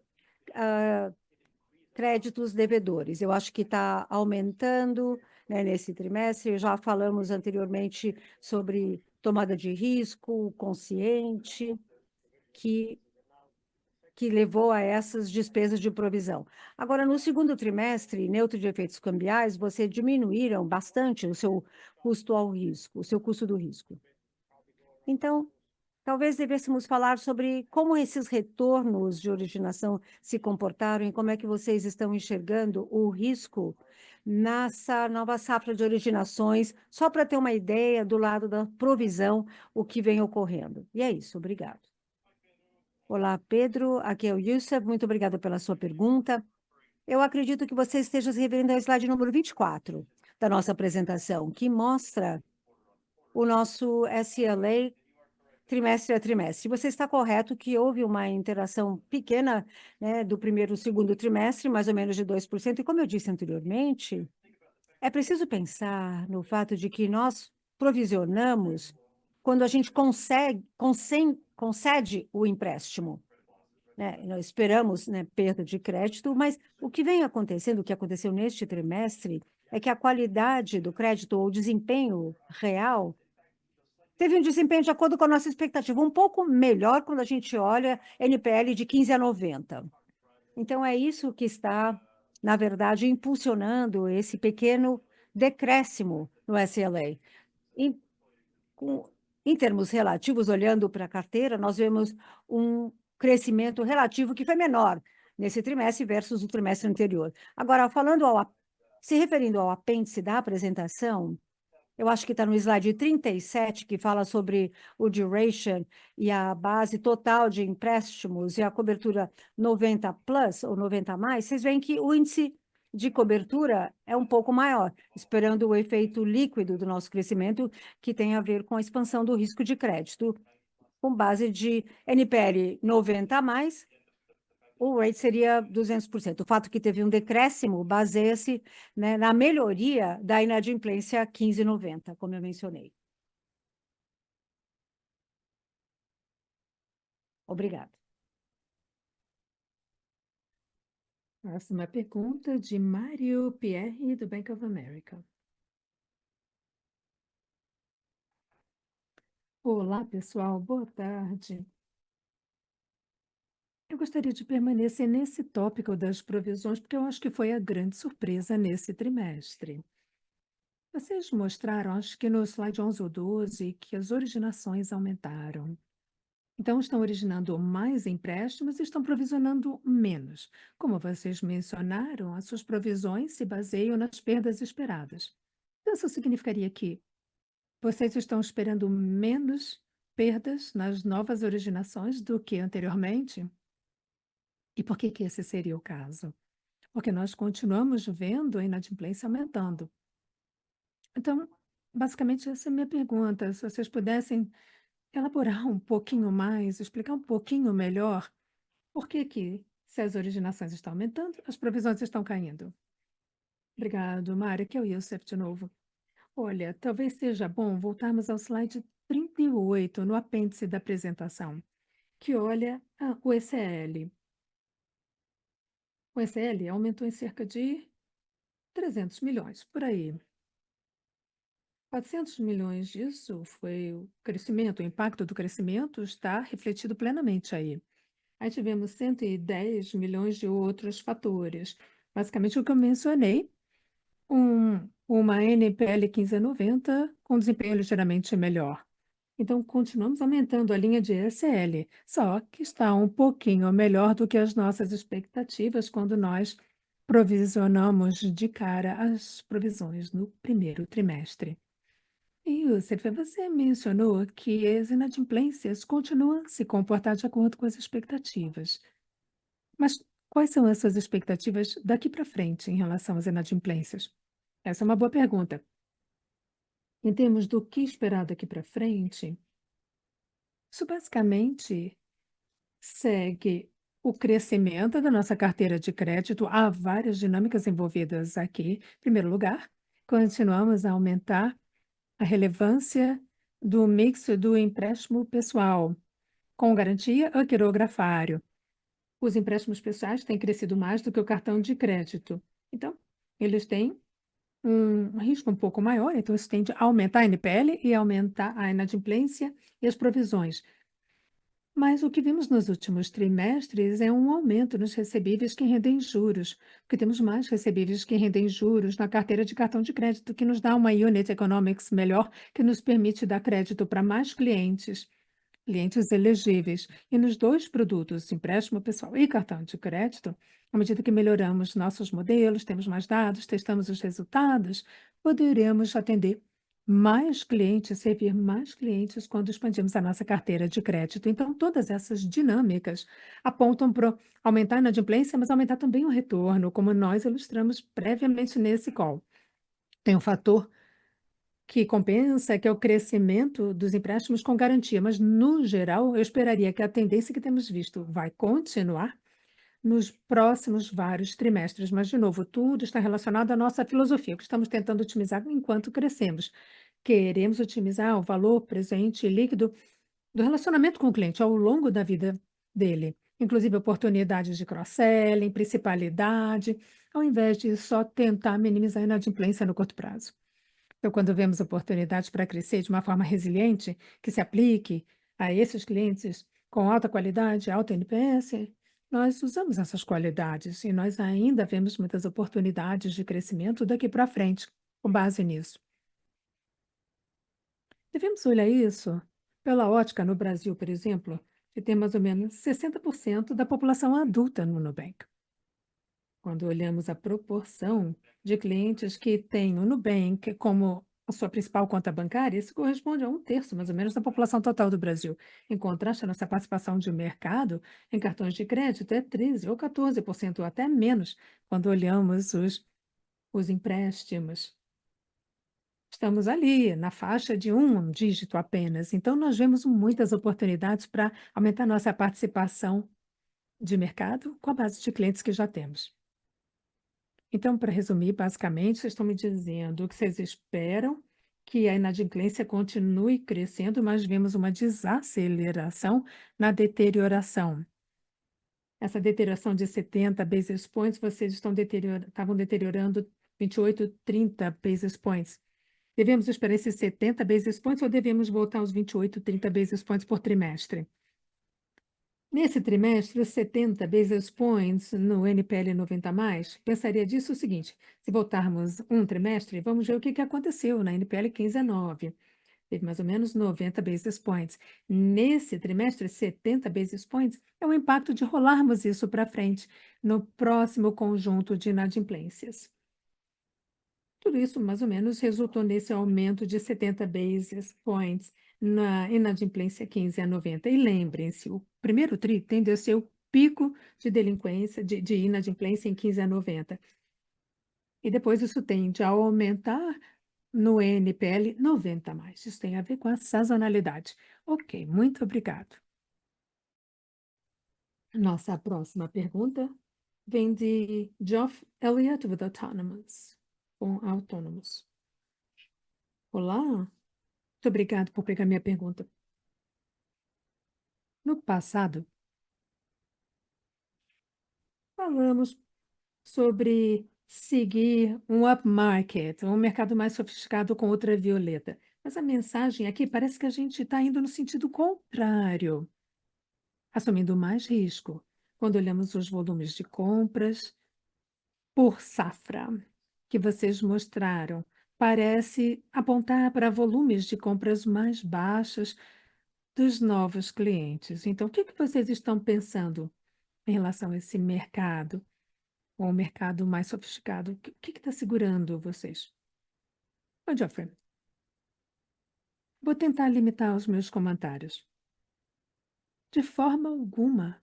Speaker 1: créditos devedores. Eu acho que está aumentando, né, nesse trimestre. Já falamos anteriormente sobre tomada de risco consciente, que levou a essas despesas de provisão. Agora, no segundo trimestre, neutro de efeitos cambiais, vocês diminuíram bastante o seu custo ao risco, o seu custo do risco. Então, talvez devêssemos falar sobre como esses retornos de originação se comportaram e como é que vocês estão enxergando o risco nessa nova safra de originações, só para ter uma ideia do lado da provisão, o que vem ocorrendo. E é isso, obrigado. Olá, Pedro, aqui é o Youssef, muito obrigada pela sua pergunta. Eu acredito que você esteja se referindo ao slide número 24 da nossa apresentação, que mostra o nosso SLA trimestre a trimestre. Você está correto que houve uma interação pequena, né, do primeiro e segundo trimestre, mais ou menos de 2%, e como eu disse anteriormente, é preciso pensar no fato de que nós provisionamos quando a gente concede o empréstimo, né? Nós esperamos, né, perda de crédito, mas o que vem acontecendo, o que aconteceu neste trimestre, é que a qualidade do crédito ou o desempenho real teve um desempenho de acordo com a nossa expectativa, um pouco melhor quando a gente olha NPL de 15 a 90. Então, é isso que está, na verdade, impulsionando esse pequeno decréscimo no SLA. Em, em termos relativos, olhando para a carteira, nós vemos um crescimento relativo que foi menor nesse trimestre versus o trimestre anterior. Agora, se referindo ao apêndice da apresentação, eu acho que está no slide 37, que fala sobre o duration e a base total de empréstimos e a cobertura 90 plus ou 90 a mais. Vocês veem que o índice de cobertura é um pouco maior, esperando o efeito líquido do nosso crescimento, que tem a ver com a expansão do risco de crédito. Com base de NPL 90 a mais, o rate seria 200%. O fato que teve um decréscimo baseia-se, né, na melhoria da inadimplência 15,90, como eu mencionei. Obrigada.
Speaker 2: Próxima pergunta de Mário Pierre, do Bank of America. Olá, pessoal, boa tarde. Eu gostaria de permanecer nesse tópico das provisões, porque eu acho que foi a grande surpresa nesse trimestre. Vocês mostraram, acho que no slide 11 ou 12, que as originações aumentaram. Então, estão originando mais empréstimos e estão provisionando menos. Como vocês mencionaram, as suas provisões se baseiam nas perdas esperadas. Então, isso significaria que vocês estão esperando menos perdas nas novas originações do que anteriormente? E por que que esse seria o caso? Porque nós continuamos vendo a inadimplência aumentando. Então, basicamente, essa é a minha pergunta. Se vocês pudessem elaborar um pouquinho mais, explicar um pouquinho melhor por que que, se as originações estão aumentando, as provisões estão caindo. Obrigado, Mário. Aqui é o Youssef de novo. Olha, talvez seja bom voltarmos ao slide 38, no apêndice da apresentação, que olha o ECL. O ECL aumentou em cerca de 300 milhões, por aí. 400 milhões disso foi o crescimento, o impacto do crescimento está refletido plenamente aí. Aí tivemos 110 milhões de outros fatores. Basicamente o que eu mencionei, uma NPL 15,90 com desempenho ligeiramente melhor. Então, continuamos aumentando a linha de ECL, só que está um pouquinho melhor do que as nossas expectativas quando nós provisionamos de cara as provisões no primeiro trimestre. E, Youssef, você mencionou que as inadimplências continuam a se comportar de acordo com as expectativas. Mas quais são as suas expectativas daqui para frente em relação às inadimplências? Essa é uma boa pergunta. Em termos do que esperar daqui para frente, isso basicamente segue o crescimento da nossa carteira de crédito. Há várias dinâmicas envolvidas aqui. Em primeiro lugar, continuamos a aumentar a relevância do mix do empréstimo pessoal, com garantia ou quirografário. Os empréstimos pessoais têm crescido mais do que o cartão de crédito. Então, eles têm um risco um pouco maior, então isso tende a aumentar a NPL e aumentar a inadimplência e as provisões. Mas o que vimos nos últimos trimestres é um aumento nos recebíveis que rendem juros, porque temos mais recebíveis que rendem juros na carteira de cartão de crédito, que nos dá uma unit economics melhor, que nos permite dar crédito para mais clientes. clientes elegíveis. E nos dois produtos, empréstimo pessoal e cartão de crédito, à medida que melhoramos nossos modelos, temos mais dados, testamos os resultados, poderemos atender mais clientes, servir mais clientes quando expandimos a nossa carteira de crédito. Então, todas essas dinâmicas apontam para aumentar a inadimplência, mas aumentar também o retorno, como nós ilustramos previamente nesse call. Tem um fator que compensa, que é o crescimento dos empréstimos com garantia, mas, no geral, eu esperaria que a tendência que temos visto vai continuar nos próximos vários trimestres. Mas, de novo, tudo está relacionado à nossa filosofia, o que estamos tentando otimizar enquanto crescemos. Queremos otimizar o valor presente e líquido do relacionamento com o cliente ao longo da vida dele, inclusive oportunidades de cross-selling, principalidade, ao invés de só tentar minimizar a inadimplência no curto prazo. Então, quando vemos oportunidades para crescer de uma forma resiliente, que se aplique a esses clientes com alta qualidade, alta NPS, nós usamos essas qualidades e nós ainda vemos muitas oportunidades de crescimento daqui para frente, com base nisso. Devemos olhar isso pela ótica no Brasil, por exemplo, que tem mais ou menos 60% da população adulta no Nubank. Quando olhamos a proporção de clientes que têm o Nubank como a sua principal conta bancária, isso corresponde a um terço, mais ou menos, da população total do Brasil. Em contraste, a nossa participação de mercado em cartões de crédito é 13% ou 14%, ou até menos, quando olhamos os empréstimos. Estamos ali, na faixa de um dígito apenas. Então, nós vemos muitas oportunidades para aumentar nossa participação de mercado com a base de clientes que já temos. Então, para resumir, basicamente, vocês estão me dizendo que vocês esperam que a inadimplência continue crescendo, mas vemos uma desaceleração na deterioração. Essa deterioração de 70 basis points, vocês estavam deteriorando 28, 30 basis points. Devemos esperar esses 70 basis points ou devemos voltar aos 28, 30 basis points por trimestre? Nesse trimestre, os 70 basis points no NPL 90+, pensaria disso o seguinte: se voltarmos um trimestre, vamos ver o que aconteceu na NPL 15 a 9. Teve mais ou menos 90 basis points. Nesse trimestre, 70 basis points é o impacto de rolarmos isso para frente no próximo conjunto de inadimplências. Tudo isso, mais ou menos, resultou nesse aumento de 70 basis points na inadimplência 15 a 90. E lembrem-se, o primeiro TRI tende a ser o pico de delinquência, de inadimplência em 15 a 90. E depois isso tende a aumentar no NPL 90+. Isso tem a ver com a sazonalidade. Ok, muito obrigado. Nossa próxima pergunta vem de Geoff Elliott with Autonomous, com Autônomos. Olá, muito obrigado por pegar minha pergunta. No passado, falamos sobre seguir um upmarket, um mercado mais sofisticado com ultravioleta. Mas a mensagem aqui parece que a gente está indo no sentido contrário, assumindo mais risco. Quando olhamos os volumes de compras por safra que vocês mostraram, parece apontar para volumes de compras mais baixos dos novos clientes. Então, o que vocês estão pensando em relação a esse mercado, ou um mercado mais sofisticado? O que está segurando vocês? Ô, Geoffrey, vou tentar limitar os meus comentários. De forma alguma,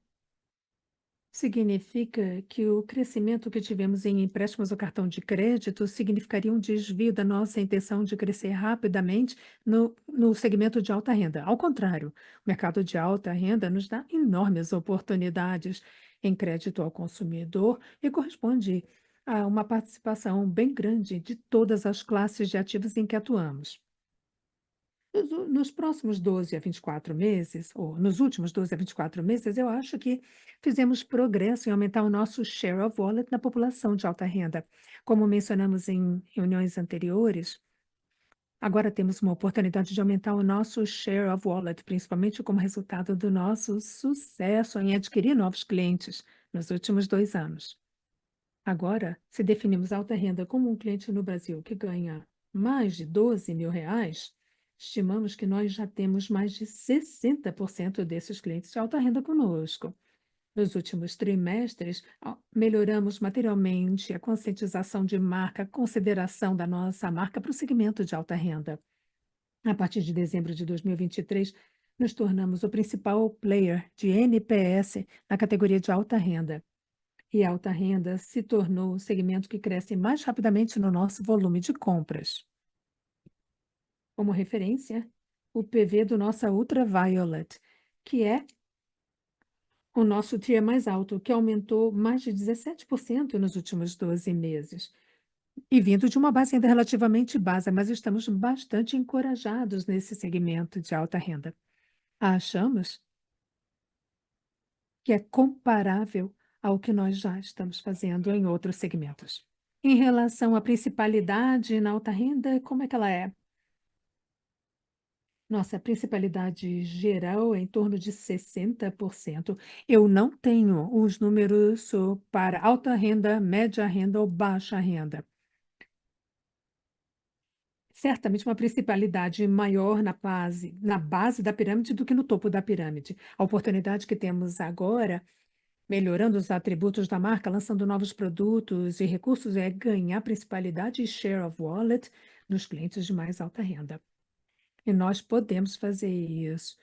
Speaker 2: significa que o crescimento que tivemos em empréstimos ao cartão de crédito significaria um desvio da nossa intenção de crescer rapidamente no segmento de alta renda. Ao contrário, o mercado de alta renda nos dá enormes oportunidades em crédito ao consumidor e corresponde a uma participação bem grande de todas as classes de ativos em que atuamos. Nos próximos 12 a 24 meses, ou nos últimos 12 a 24 meses, eu acho que fizemos progresso em aumentar o nosso share of wallet na população de alta renda. Como mencionamos em reuniões anteriores, agora temos uma oportunidade de aumentar o nosso share of wallet, principalmente como resultado do nosso sucesso em adquirir novos clientes nos últimos 2 anos. Agora, se definimos alta renda como um cliente no Brasil que ganha mais de R$ 12 mil, estimamos que nós já temos mais de 60% desses clientes de alta renda conosco. Nos últimos trimestres, melhoramos materialmente a conscientização de marca, a consideração da nossa marca para o segmento de alta renda. A partir de dezembro de 2023, nos tornamos o principal player de NPS na categoria de alta renda. E a alta renda se tornou o segmento que cresce mais rapidamente no nosso volume de compras. Como referência, o PV do nossa Ultraviolet, que é o nosso tier mais alto, que aumentou mais de 17% nos últimos 12 meses. E vindo de uma base ainda relativamente baixa, mas estamos bastante encorajados nesse segmento de alta renda. Achamos que é comparável ao que nós já estamos fazendo em outros segmentos. Em relação à principalidade na alta renda, como é que ela é? Nossa principalidade geral é em torno de 60%. Eu não tenho os números para alta renda, média renda ou baixa renda. Certamente uma principalidade maior na base da pirâmide do que no topo da pirâmide. A oportunidade que temos agora, melhorando os atributos da marca, lançando novos produtos e recursos, é ganhar principalidade e share of wallet nos clientes de mais alta renda. E nós podemos fazer isso,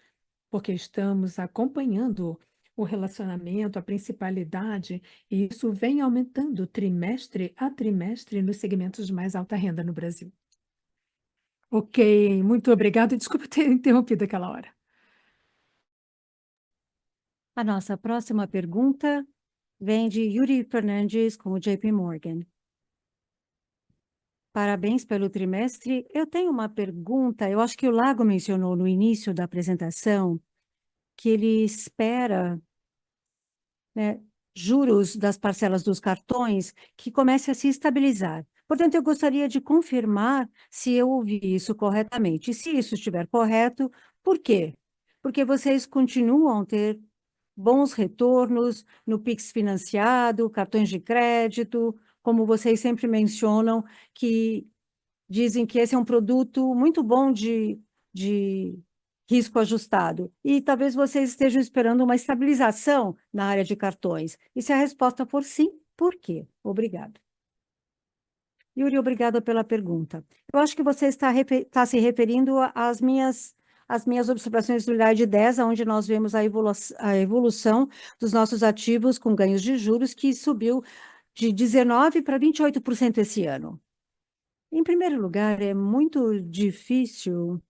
Speaker 2: porque estamos acompanhando o relacionamento, a principalidade, e isso vem aumentando trimestre a trimestre nos segmentos de mais alta renda no Brasil. Ok, muito obrigada. Desculpa ter interrompido aquela hora.
Speaker 1: A nossa próxima pergunta vem de Yuri Fernandes, com o JP Morgan. Parabéns pelo trimestre. Eu tenho uma pergunta, eu acho que o Lago mencionou no início da apresentação que ele espera, né, juros das parcelas dos cartões que comece a se estabilizar. Portanto, eu gostaria de confirmar se eu ouvi isso corretamente. E se isso estiver correto, por quê? Porque vocês continuam a ter bons retornos no Pix financiado, cartões de crédito, como vocês sempre mencionam, que dizem que esse é um produto muito bom de risco ajustado. E talvez vocês estejam esperando uma estabilização na área de cartões. E se a resposta for sim, por quê? Obrigado. Yuri, obrigada pela pergunta. Eu acho que você está se referindo às minhas observações do slide 10, onde nós vemos a evolução dos nossos ativos com ganhos de juros, que subiu de 19% para 28% esse ano. Em primeiro lugar, é muito difícil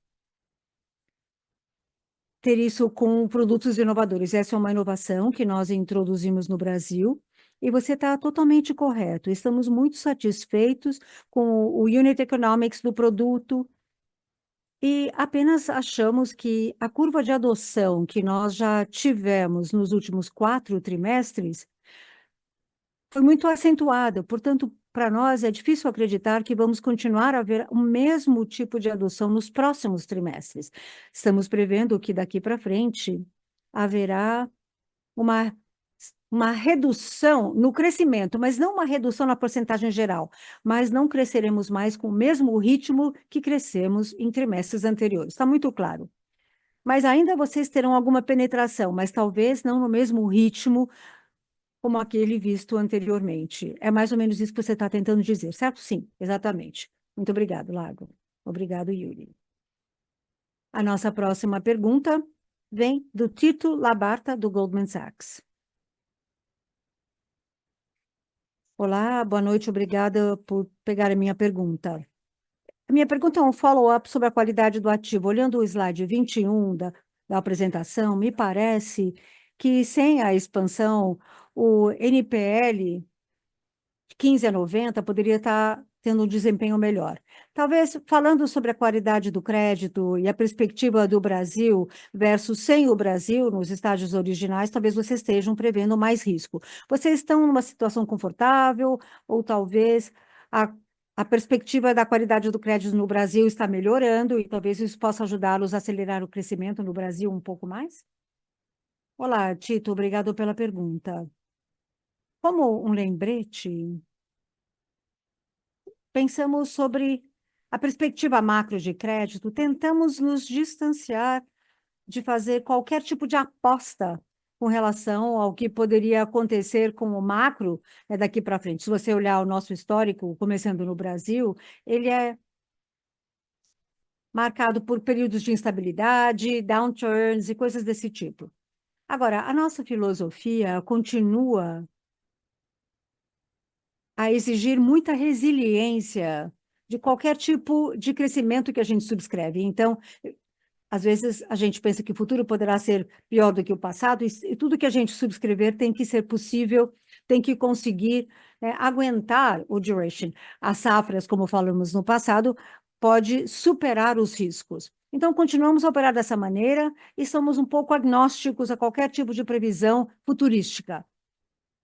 Speaker 1: ter isso com produtos inovadores. Essa é uma inovação que nós introduzimos no Brasil, e você está totalmente correto. Estamos muito satisfeitos com o unit economics do produto e apenas achamos que a curva de adoção que nós já tivemos nos últimos 4 trimestres foi muito acentuada. Portanto, para nós é difícil acreditar que vamos continuar a ver o mesmo tipo de adoção nos próximos trimestres. Estamos prevendo que daqui para frente haverá uma, uma redução no crescimento, mas não uma redução na porcentagem geral, mas não cresceremos mais com o mesmo ritmo que crescemos em trimestres anteriores. Está muito claro. Mas ainda vocês terão alguma penetração, mas talvez não no mesmo ritmo como aquele visto anteriormente. É mais ou menos isso que você está tentando dizer, certo? Sim, exatamente. Muito obrigado, Lago. Obrigado, Yuri. A nossa próxima pergunta vem do Tito Labarta, do Goldman Sachs. Olá, boa noite, obrigada por pegar a minha pergunta. A minha pergunta é um follow-up sobre a qualidade do ativo. Olhando o slide 21 da apresentação, me parece que sem a expansão, o NPL 15 a 90 poderia estar tendo um desempenho melhor. Talvez, falando sobre a qualidade do crédito e a perspectiva do Brasil versus sem o Brasil, nos estágios originais, talvez vocês estejam prevendo mais risco. Vocês estão numa situação confortável ou talvez a perspectiva da qualidade do crédito no Brasil está melhorando e talvez isso possa ajudá-los a acelerar o crescimento no Brasil um pouco mais? Olá, Tito, obrigado pela pergunta. Como um lembrete, pensamos sobre a perspectiva macro de crédito, tentamos nos distanciar de fazer qualquer tipo de aposta com relação ao que poderia acontecer com o macro, né, daqui para frente. Se você olhar o nosso histórico, começando no Brasil, ele é marcado por períodos de instabilidade, downturns e coisas desse tipo. Agora, a nossa filosofia continua a exigir muita resiliência de qualquer tipo de crescimento que a gente subscreve. Então, às vezes a gente pensa que o futuro poderá ser pior do que o passado, e tudo que a gente subscrever tem que ser possível, tem que conseguir aguentar o duration. As safras, como falamos no passado, pode superar os riscos. Então, continuamos a operar dessa maneira e somos um pouco agnósticos a qualquer tipo de previsão futurística.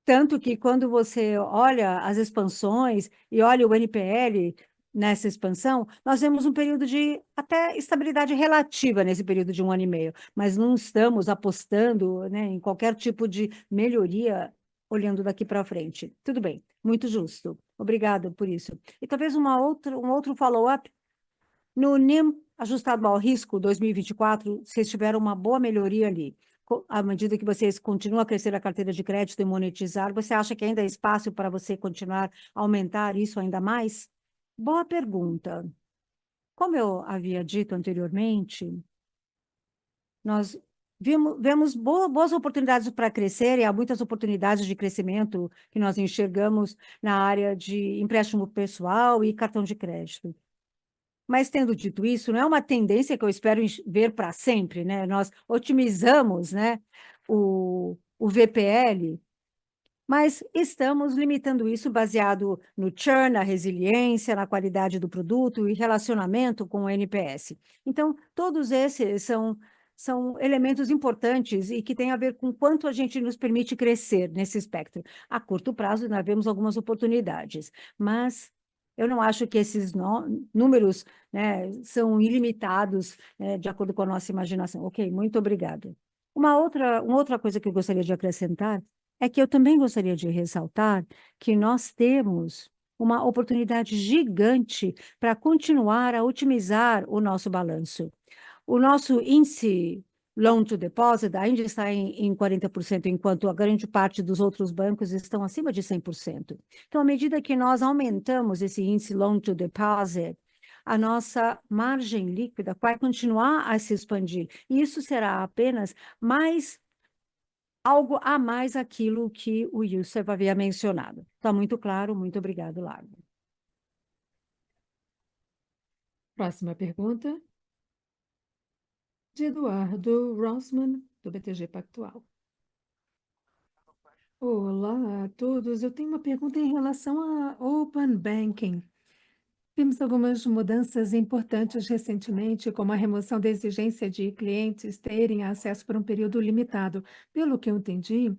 Speaker 1: Tanto que quando você olha as expansões e olha o NPL nessa expansão, nós vemos um período de até estabilidade relativa nesse período de 1 ano e meio, mas não estamos apostando, né, em qualquer tipo de melhoria olhando daqui para frente. Tudo bem, muito justo. Obrigada por isso. E talvez um outro follow-up. No NIM ajustado ao risco 2024, vocês tiveram uma boa melhoria ali. À medida que vocês continuam a crescer a carteira de crédito e monetizar, você acha que ainda há espaço para você continuar a aumentar isso ainda mais? Boa pergunta. Como eu havia dito anteriormente, nós vemos boas oportunidades para crescer, e há muitas oportunidades de crescimento que nós enxergamos na área de empréstimo pessoal e cartão de crédito. Mas, tendo dito isso, não é uma tendência que eu espero ver para sempre, né? Nós otimizamos, né, o VPL, mas estamos limitando isso baseado no churn, na resiliência, na qualidade do produto e relacionamento com o NPS. Então, todos esses são elementos importantes e que têm a ver com quanto a gente nos permite crescer nesse espectro. A curto prazo, nós vemos algumas oportunidades, mas eu não acho que esses números, né, são ilimitados, né, de acordo com a nossa imaginação. Ok, muito obrigada. Uma outra coisa que eu gostaria de acrescentar é que eu também gostaria de ressaltar que nós temos uma oportunidade gigante para continuar a otimizar o nosso balanço. O nosso índice loan to deposit ainda está em 40%, enquanto a grande parte dos outros bancos estão acima de 100%. Então, à medida que nós aumentamos esse índice loan to deposit, a nossa margem líquida vai continuar a se expandir. E isso será apenas mais algo a mais aquilo que o Youssef havia mencionado. Está muito claro, muito obrigado, Largo.
Speaker 2: Próxima pergunta, de Eduardo Rossman, do BTG Pactual. Olá a todos. Eu tenho uma pergunta em relação a Open Banking. Vimos algumas mudanças importantes recentemente, como a remoção da exigência de clientes terem acesso por um período limitado. Pelo que eu entendi,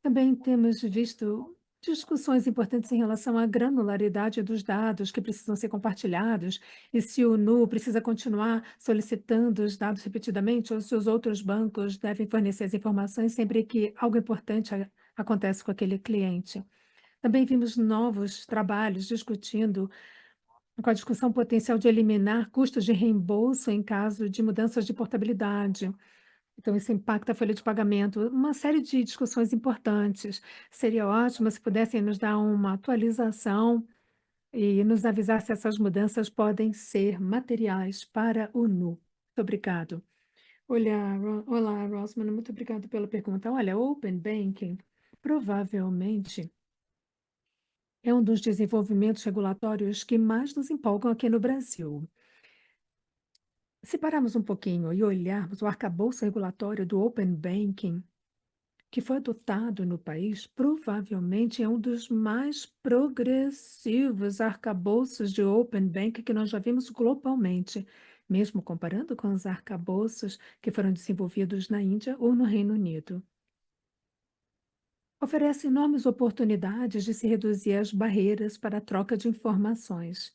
Speaker 2: também temos visto discussões importantes em relação à granularidade dos dados que precisam ser compartilhados e se o Nu precisa continuar solicitando os dados repetidamente ou se os outros bancos devem fornecer as informações sempre que algo importante acontece com aquele cliente. Também vimos novos trabalhos discutindo com a discussão potencial de eliminar custos de reembolso em caso de mudanças de portabilidade. Então, isso impacta a folha de pagamento. Uma série de discussões importantes. Seria ótimo se pudessem nos dar uma atualização e nos avisar se essas mudanças podem ser materiais para o Nu. Muito obrigado. Olá, Rosman, muito obrigado pela pergunta. Olha, Open Banking provavelmente é um dos desenvolvimentos regulatórios que mais nos empolgam aqui no Brasil. Se pararmos um pouquinho e olharmos o arcabouço regulatório do Open Banking, que foi adotado no país, provavelmente é um dos mais progressivos arcabouços de Open Banking que nós já vimos globalmente, mesmo comparando com os arcabouços que foram desenvolvidos na Índia ou no Reino Unido. Oferece enormes oportunidades de se reduzir as barreiras para a troca de informações.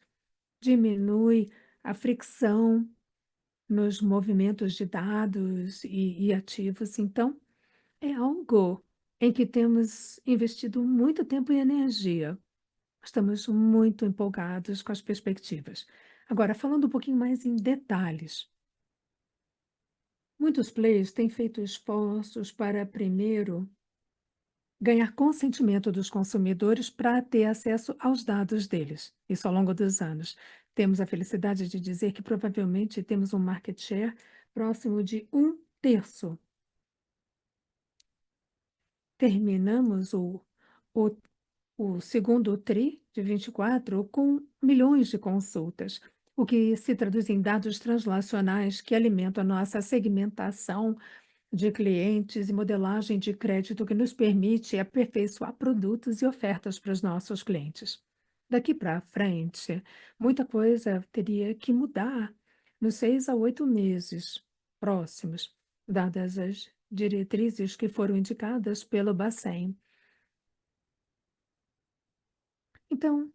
Speaker 2: Diminui a fricção nos movimentos de dados e ativos. Então, é algo em que temos investido muito tempo e energia. Estamos muito empolgados com as perspectivas. Agora, falando um pouquinho mais em detalhes, muitos players têm feito esforços para, primeiro, ganhar consentimento dos consumidores para ter acesso aos dados deles. Isso ao longo dos anos. Temos a felicidade de dizer que provavelmente temos um market share próximo de 1/3. Terminamos o, o segundo TRI de 24 com milhões de consultas, o que se traduz em dados translacionais que alimentam a nossa segmentação de clientes e modelagem de crédito que nos permite aperfeiçoar produtos e ofertas para os nossos clientes. Daqui para frente, muita coisa teria que mudar nos 6 a 8 meses próximos, dadas as diretrizes que foram indicadas pelo Bacen. Então,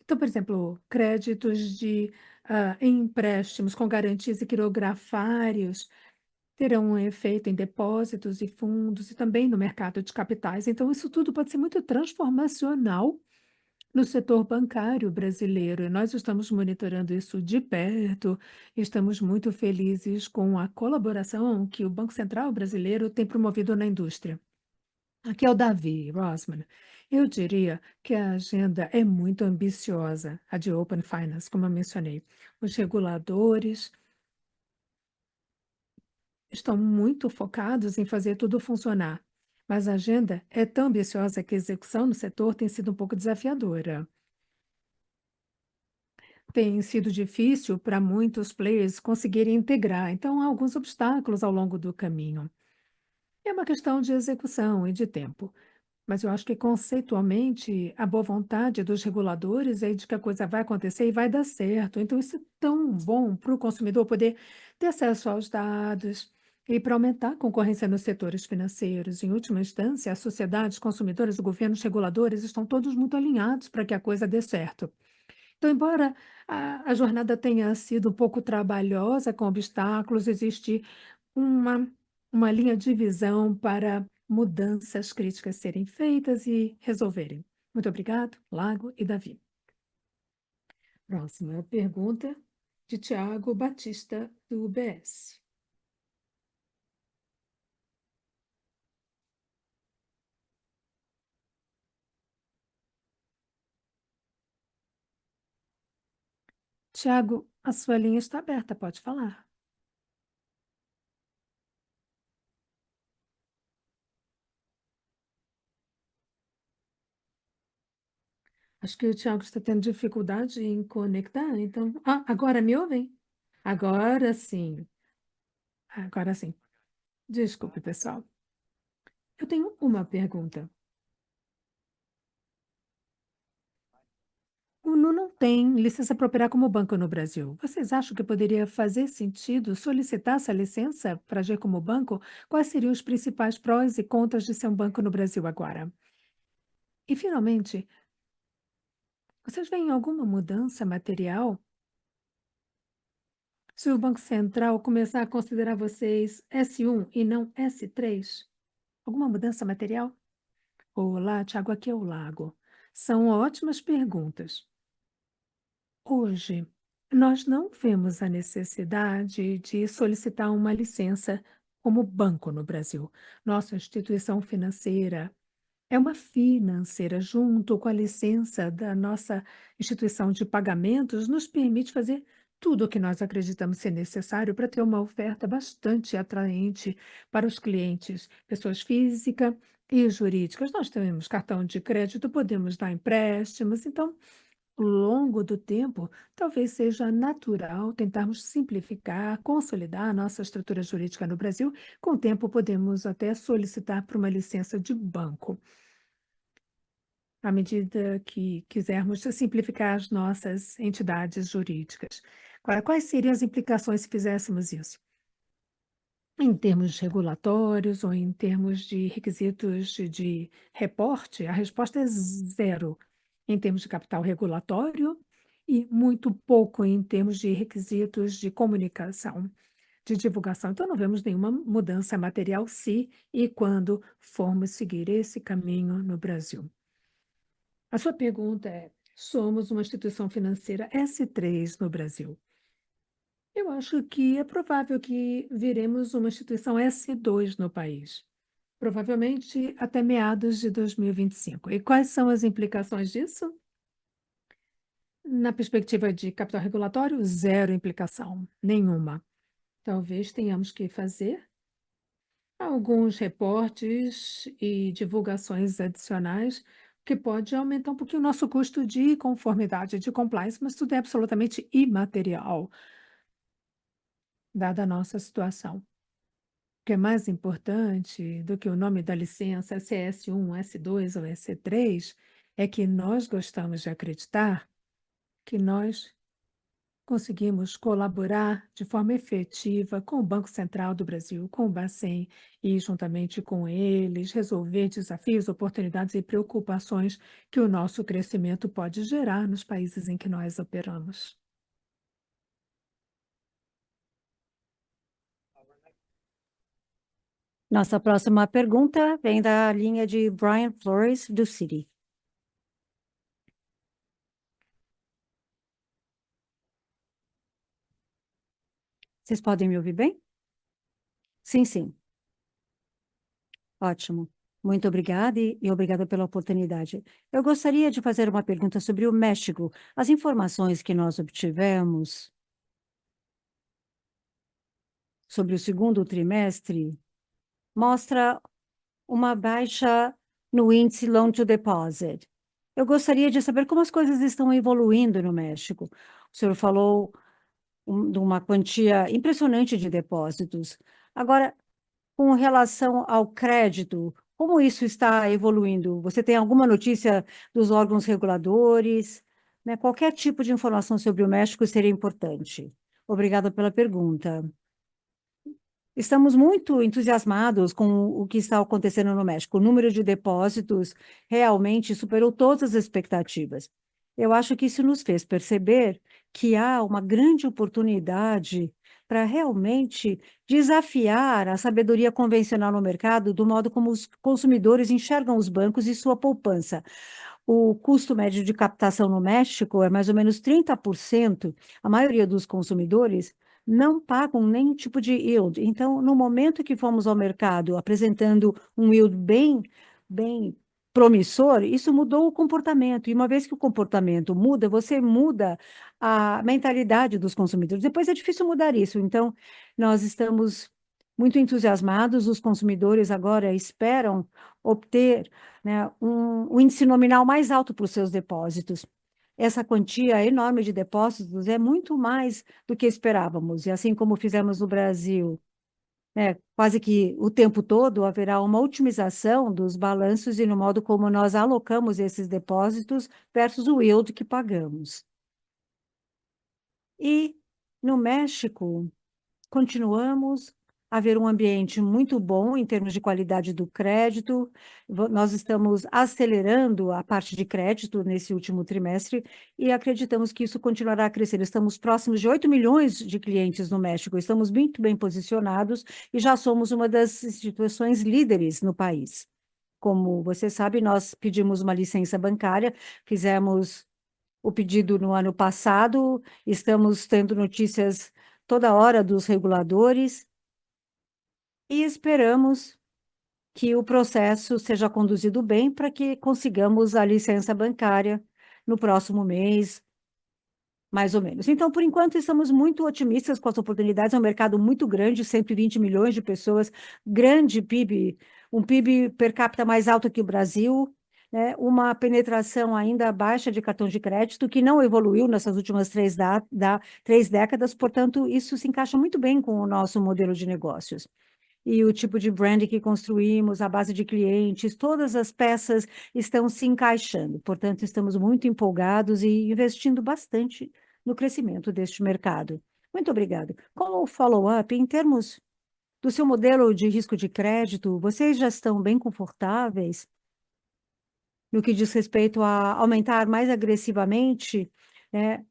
Speaker 2: por exemplo, créditos de empréstimos com garantias e quirografários terão um efeito em depósitos e fundos e também no mercado de capitais. Então, isso tudo pode ser muito transformacional no setor bancário brasileiro. E nós estamos monitorando isso de perto, estamos muito felizes com a colaboração que o Banco Central brasileiro tem promovido na indústria. Aqui é o Davi Rosman. Eu diria que a agenda é muito ambiciosa, a de Open Finance, como eu mencionei. Os reguladores estão muito focados em fazer tudo funcionar, mas a agenda é tão ambiciosa que a execução no setor tem sido um pouco desafiadora. Tem sido difícil para muitos players conseguirem integrar, então há alguns obstáculos ao longo do caminho. É uma questão de execução e de tempo. Mas eu acho que conceitualmente a boa vontade dos reguladores é de que a coisa vai acontecer e vai dar certo. Então, isso é tão bom para o consumidor poder ter acesso aos dados e para aumentar a concorrência nos setores financeiros. Em última instância, a sociedade, os consumidores, o governo, os reguladores estão todos muito alinhados para que a coisa dê certo. Então, embora a jornada tenha sido um pouco trabalhosa, com obstáculos, existe uma, uma linha de visão para mudanças críticas serem feitas e resolverem. Muito obrigado, Lago e Davi. Próxima pergunta de Tiago Batista, do UBS. Tiago, a sua linha está aberta, pode falar. Acho que o Tiago está tendo dificuldade em conectar, então. Ah, agora me ouvem? Agora sim. Agora sim. Desculpe, pessoal. Eu tenho uma pergunta. O Nu não tem licença para operar como banco no Brasil. Vocês acham que poderia fazer sentido solicitar essa licença para agir como banco? Quais seriam os principais prós e contras de ser um banco no Brasil agora? E, finalmente, vocês veem alguma mudança material se o Banco Central começar a considerar vocês S1 e não S3? Alguma mudança material? Olá, Tiago, aqui é o Lago. São ótimas perguntas. Hoje, nós não vemos a necessidade de solicitar uma licença como banco no Brasil. Nossa instituição financeira é uma financeira, junto com a licença da nossa instituição de pagamentos, nos permite fazer tudo o que nós acreditamos ser necessário para ter uma oferta bastante atraente para os clientes, pessoas físicas e jurídicas. Nós temos cartão de crédito, podemos dar empréstimos, então ao longo do tempo, talvez seja natural tentarmos simplificar, consolidar a nossa estrutura jurídica no Brasil. Com o tempo, podemos até solicitar para uma licença de banco, à medida que quisermos simplificar as nossas entidades jurídicas. Agora, quais seriam as implicações se fizéssemos isso? Em termos regulatórios ou em termos de requisitos de reporte, a resposta é zero em termos de capital regulatório e muito pouco em termos de requisitos de comunicação, de divulgação. Então, não vemos nenhuma mudança material se e quando formos seguir esse caminho no Brasil. A sua pergunta é: somos uma instituição financeira S3 no Brasil? Eu acho que é provável que viremos uma instituição S2 no país, provavelmente até meados de 2025. E quais são as implicações disso? Na perspectiva de capital regulatório, zero implicação, nenhuma. Talvez tenhamos que fazer alguns reportes e divulgações adicionais, que pode aumentar um pouquinho o nosso custo de conformidade, de compliance, mas tudo é absolutamente imaterial, dada a nossa situação. O que é mais importante do que o nome da licença, se é S1, S2 ou S3, é que nós gostamos de acreditar que nós conseguimos colaborar de forma efetiva com o Banco Central do Brasil, com o Bacen, e juntamente com eles resolver desafios, oportunidades e preocupações que o nosso crescimento pode gerar nos países em que nós operamos.
Speaker 1: Nossa próxima pergunta vem da linha de Brian Flores, do Citi. Vocês podem me ouvir bem? Sim, sim. Ótimo. Muito obrigada e obrigada pela oportunidade. Eu gostaria de fazer uma pergunta sobre o México. As informações que nós obtivemos sobre o segundo trimestre mostra uma baixa no índice Loan to Deposit. Eu gostaria de saber como as coisas estão evoluindo no México. O senhor falou de uma quantia impressionante de depósitos. Agora, com relação ao crédito, como isso está evoluindo? Você tem alguma notícia dos órgãos reguladores? Né? Qualquer tipo de informação sobre o México seria importante. Obrigada pela pergunta. Estamos muito entusiasmados com o que está acontecendo no México. O número de depósitos realmente superou todas as expectativas. Eu acho que isso nos fez perceber que há uma grande oportunidade para realmente desafiar a sabedoria convencional no mercado do modo como os consumidores enxergam os bancos e sua poupança. O custo médio de captação no México é mais ou menos 30%. A maioria dos consumidores não pagam nenhum tipo de yield. Então, no momento que fomos ao mercado apresentando um yield bem promissor, isso mudou o comportamento. E uma vez que o comportamento muda, você muda a mentalidade dos consumidores. Depois é difícil mudar isso. Então, nós estamos muito entusiasmados. Os consumidores agora esperam obter, né, um índice nominal mais alto para os seus depósitos. Essa quantia enorme de depósitos é muito mais do que esperávamos. E assim como fizemos no Brasil, né, quase que o tempo todo haverá uma otimização dos balanços e no modo como nós alocamos esses depósitos versus o yield que pagamos. E no México, continuamos a ver um ambiente muito bom em termos de qualidade do crédito. Nós estamos acelerando a parte de crédito nesse último trimestre e acreditamos que isso continuará a crescer. Estamos próximos de 8 milhões de clientes no México, estamos muito bem posicionados e já somos uma das instituições líderes no país. Como você sabe, nós pedimos uma licença bancária, fizemos o pedido no ano passado, estamos tendo notícias toda hora dos reguladores e esperamos que o processo seja conduzido bem para que consigamos a licença bancária no próximo mês, mais ou menos. Então, por enquanto, estamos muito otimistas com as oportunidades. É um mercado muito grande, 120 milhões de pessoas, grande PIB, um PIB per capita mais alto que o Brasil, né? Uma penetração ainda baixa de cartão de crédito, que não evoluiu nessas últimas três décadas, portanto, isso se encaixa muito bem com o nosso modelo de negócios. E o tipo de brand que construímos, a base de clientes, todas as peças estão se encaixando. Portanto, estamos muito empolgados e investindo bastante no crescimento deste mercado. Muito obrigada. Como follow-up, em termos do seu modelo de risco de crédito, vocês já estão bem confortáveis no que diz respeito a aumentar mais agressivamente, né,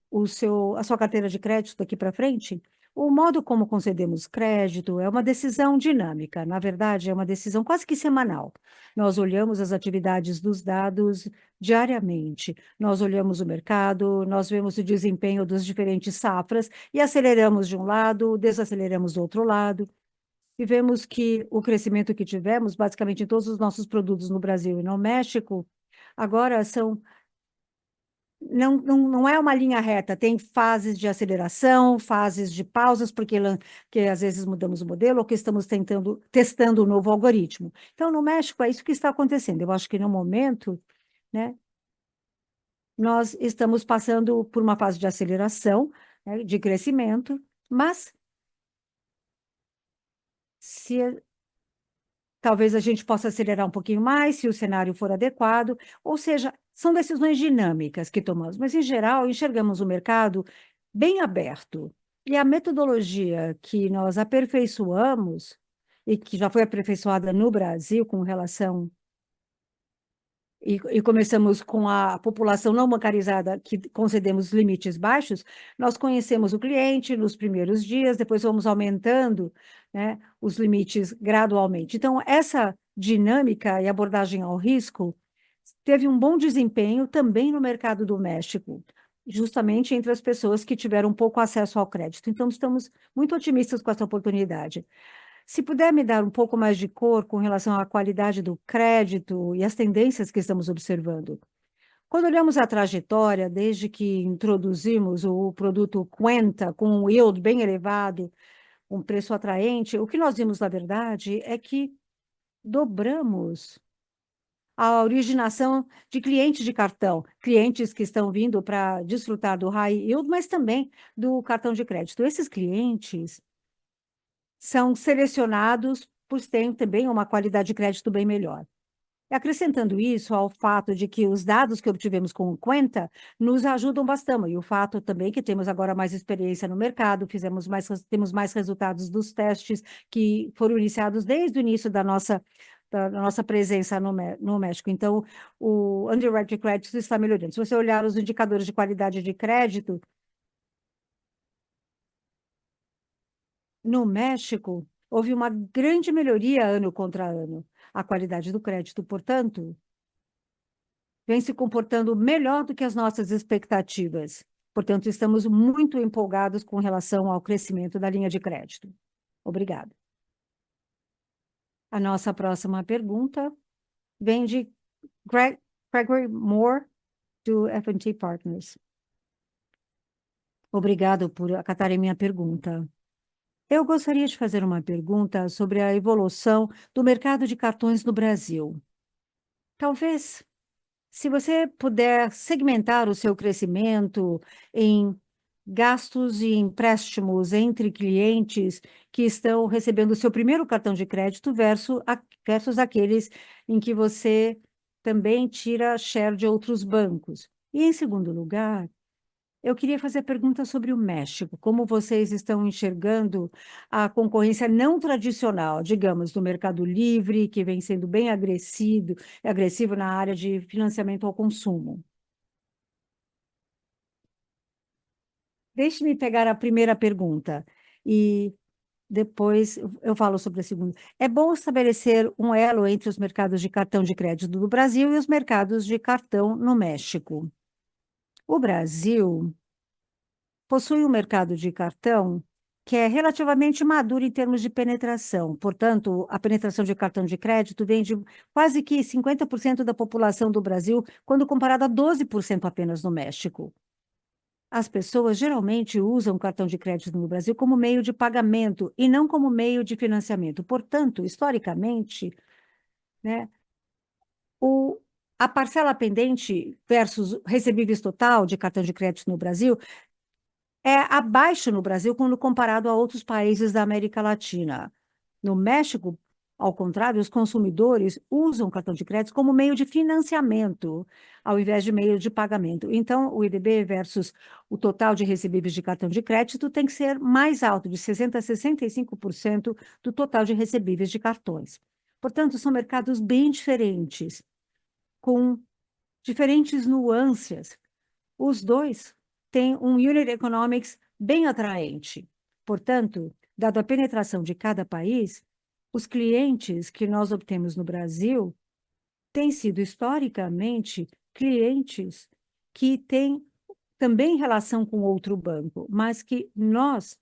Speaker 1: a sua carteira de crédito daqui para frente? O modo como concedemos crédito é uma decisão dinâmica, na verdade, é uma decisão quase que semanal. Nós olhamos as atividades dos dados diariamente, nós olhamos o mercado, nós vemos o desempenho das diferentes safras e aceleramos de um lado, desaceleramos do outro lado, e vemos que o crescimento que tivemos, basicamente em todos os nossos produtos no Brasil e no México, agora são não é uma linha reta, tem fases de aceleração, fases de pausas, porque às vezes mudamos o modelo ou que estamos testando um novo algoritmo. Então, no México, é isso que está acontecendo. Eu acho que no momento, né, nós estamos passando por uma fase de aceleração, né, de crescimento, mas se talvez a gente possa acelerar um pouquinho mais, se o cenário for adequado, ou seja, são decisões dinâmicas que tomamos, mas, em geral, enxergamos o mercado bem aberto. E a metodologia que nós aperfeiçoamos, e que já foi aperfeiçoada no Brasil com relação e começamos com a população não bancarizada, que concedemos limites baixos, nós conhecemos o cliente nos primeiros dias, depois vamos aumentando, né, os limites gradualmente. Então, essa dinâmica e abordagem ao risco teve um bom desempenho também no mercado doméstico, justamente entre as pessoas que tiveram pouco acesso ao crédito. Então, estamos muito otimistas com essa oportunidade. Se puder me dar um pouco mais de cor com relação à qualidade do crédito e as tendências que estamos observando. Quando olhamos a trajetória, desde que introduzimos o produto Cuenta, com um yield bem elevado, um preço atraente, o que nós vimos, na verdade, é que dobramos a originação de clientes de cartão, clientes que estão vindo para desfrutar do high yield, mas também do cartão de crédito. Esses clientes são selecionados, pois têm também uma qualidade de crédito bem melhor. E acrescentando isso ao fato de que os dados que obtivemos com o Quenta nos ajudam bastante, e o fato também que temos agora mais experiência no mercado, temos mais resultados dos testes que foram iniciados desde o início da nossa presença no México. Então, o underwriting credit está melhorando. Se você olhar os indicadores de qualidade de crédito, no México, houve uma grande melhoria ano contra ano. A qualidade do crédito, portanto, vem se comportando melhor do que as nossas expectativas. Portanto, estamos muito empolgados com relação ao crescimento da linha de crédito. Obrigada. A nossa próxima pergunta vem de Gregory Moore, do F&T Partners. Obrigado por acatarem minha pergunta. Eu gostaria de fazer uma pergunta sobre a evolução do mercado de cartões no Brasil. Talvez, se você puder segmentar o seu crescimento em gastos e empréstimos entre clientes que estão recebendo o seu primeiro cartão de crédito versus aqueles em que você também tira share de outros bancos. E, em segundo lugar, eu queria fazer pergunta sobre o México. Como vocês estão enxergando a concorrência não tradicional, digamos, do Mercado Livre, que vem sendo bem agressivo na área de financiamento ao consumo? Deixe-me pegar a primeira pergunta e depois eu falo sobre a segunda. É bom estabelecer um elo entre os mercados de cartão de crédito do Brasil e os mercados de cartão no México. O Brasil possui um mercado de cartão que é relativamente maduro em termos de penetração. Portanto, a penetração de cartão de crédito vem de quase que 50% da população do Brasil, quando comparado a 12% apenas no México. As pessoas geralmente usam cartão de crédito no Brasil como meio de pagamento e não como meio de financiamento. Portanto, historicamente, né, a parcela pendente versus recebíveis total de cartão de crédito no Brasil é abaixo no Brasil quando comparado a outros países da América Latina. No México, ao contrário, os consumidores usam o cartão de crédito como meio de financiamento, ao invés de meio de pagamento. Então, o IDB versus o total de recebíveis de cartão de crédito tem que ser mais alto, de 60% a 65% do total de recebíveis de cartões. Portanto, são mercados bem diferentes, com diferentes nuances. Os dois têm um unit economics bem atraente. Portanto, dado a penetração de cada país, os clientes que nós obtemos no Brasil têm sido historicamente clientes que têm também relação com outro banco, mas que nós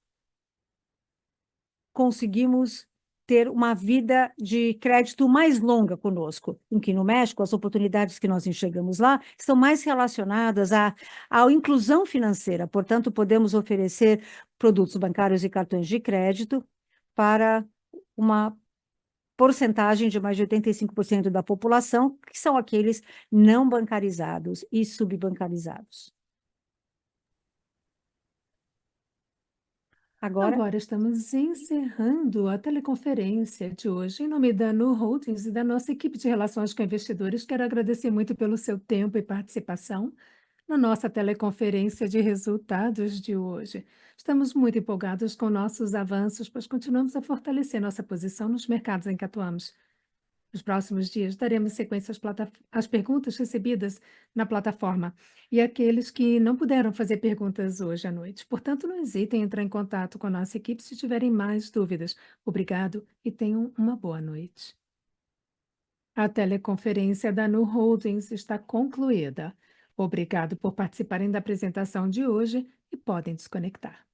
Speaker 1: conseguimos ter uma vida de crédito mais longa conosco, em que no México as oportunidades que nós enxergamos lá estão mais relacionadas à inclusão financeira, portanto, podemos oferecer produtos bancários e cartões de crédito para uma porcentagem de mais de 85% da população, que são aqueles não bancarizados e subbancarizados. Agora,
Speaker 2: Agora estamos encerrando a teleconferência de hoje. Em nome da Nu Holdings e da nossa equipe de relações com investidores, quero agradecer muito pelo seu tempo e participação na nossa teleconferência de resultados de hoje. Estamos muito empolgados com nossos avanços, pois continuamos a fortalecer nossa posição nos mercados em que atuamos. Nos próximos dias, daremos sequência às perguntas recebidas na plataforma e aqueles que não puderam fazer perguntas hoje à noite. Portanto, não hesitem em entrar em contato com a nossa equipe se tiverem mais dúvidas. Obrigado e tenham uma boa noite. A teleconferência da Nu Holdings está concluída. Obrigado por participarem da apresentação de hoje e podem desconectar.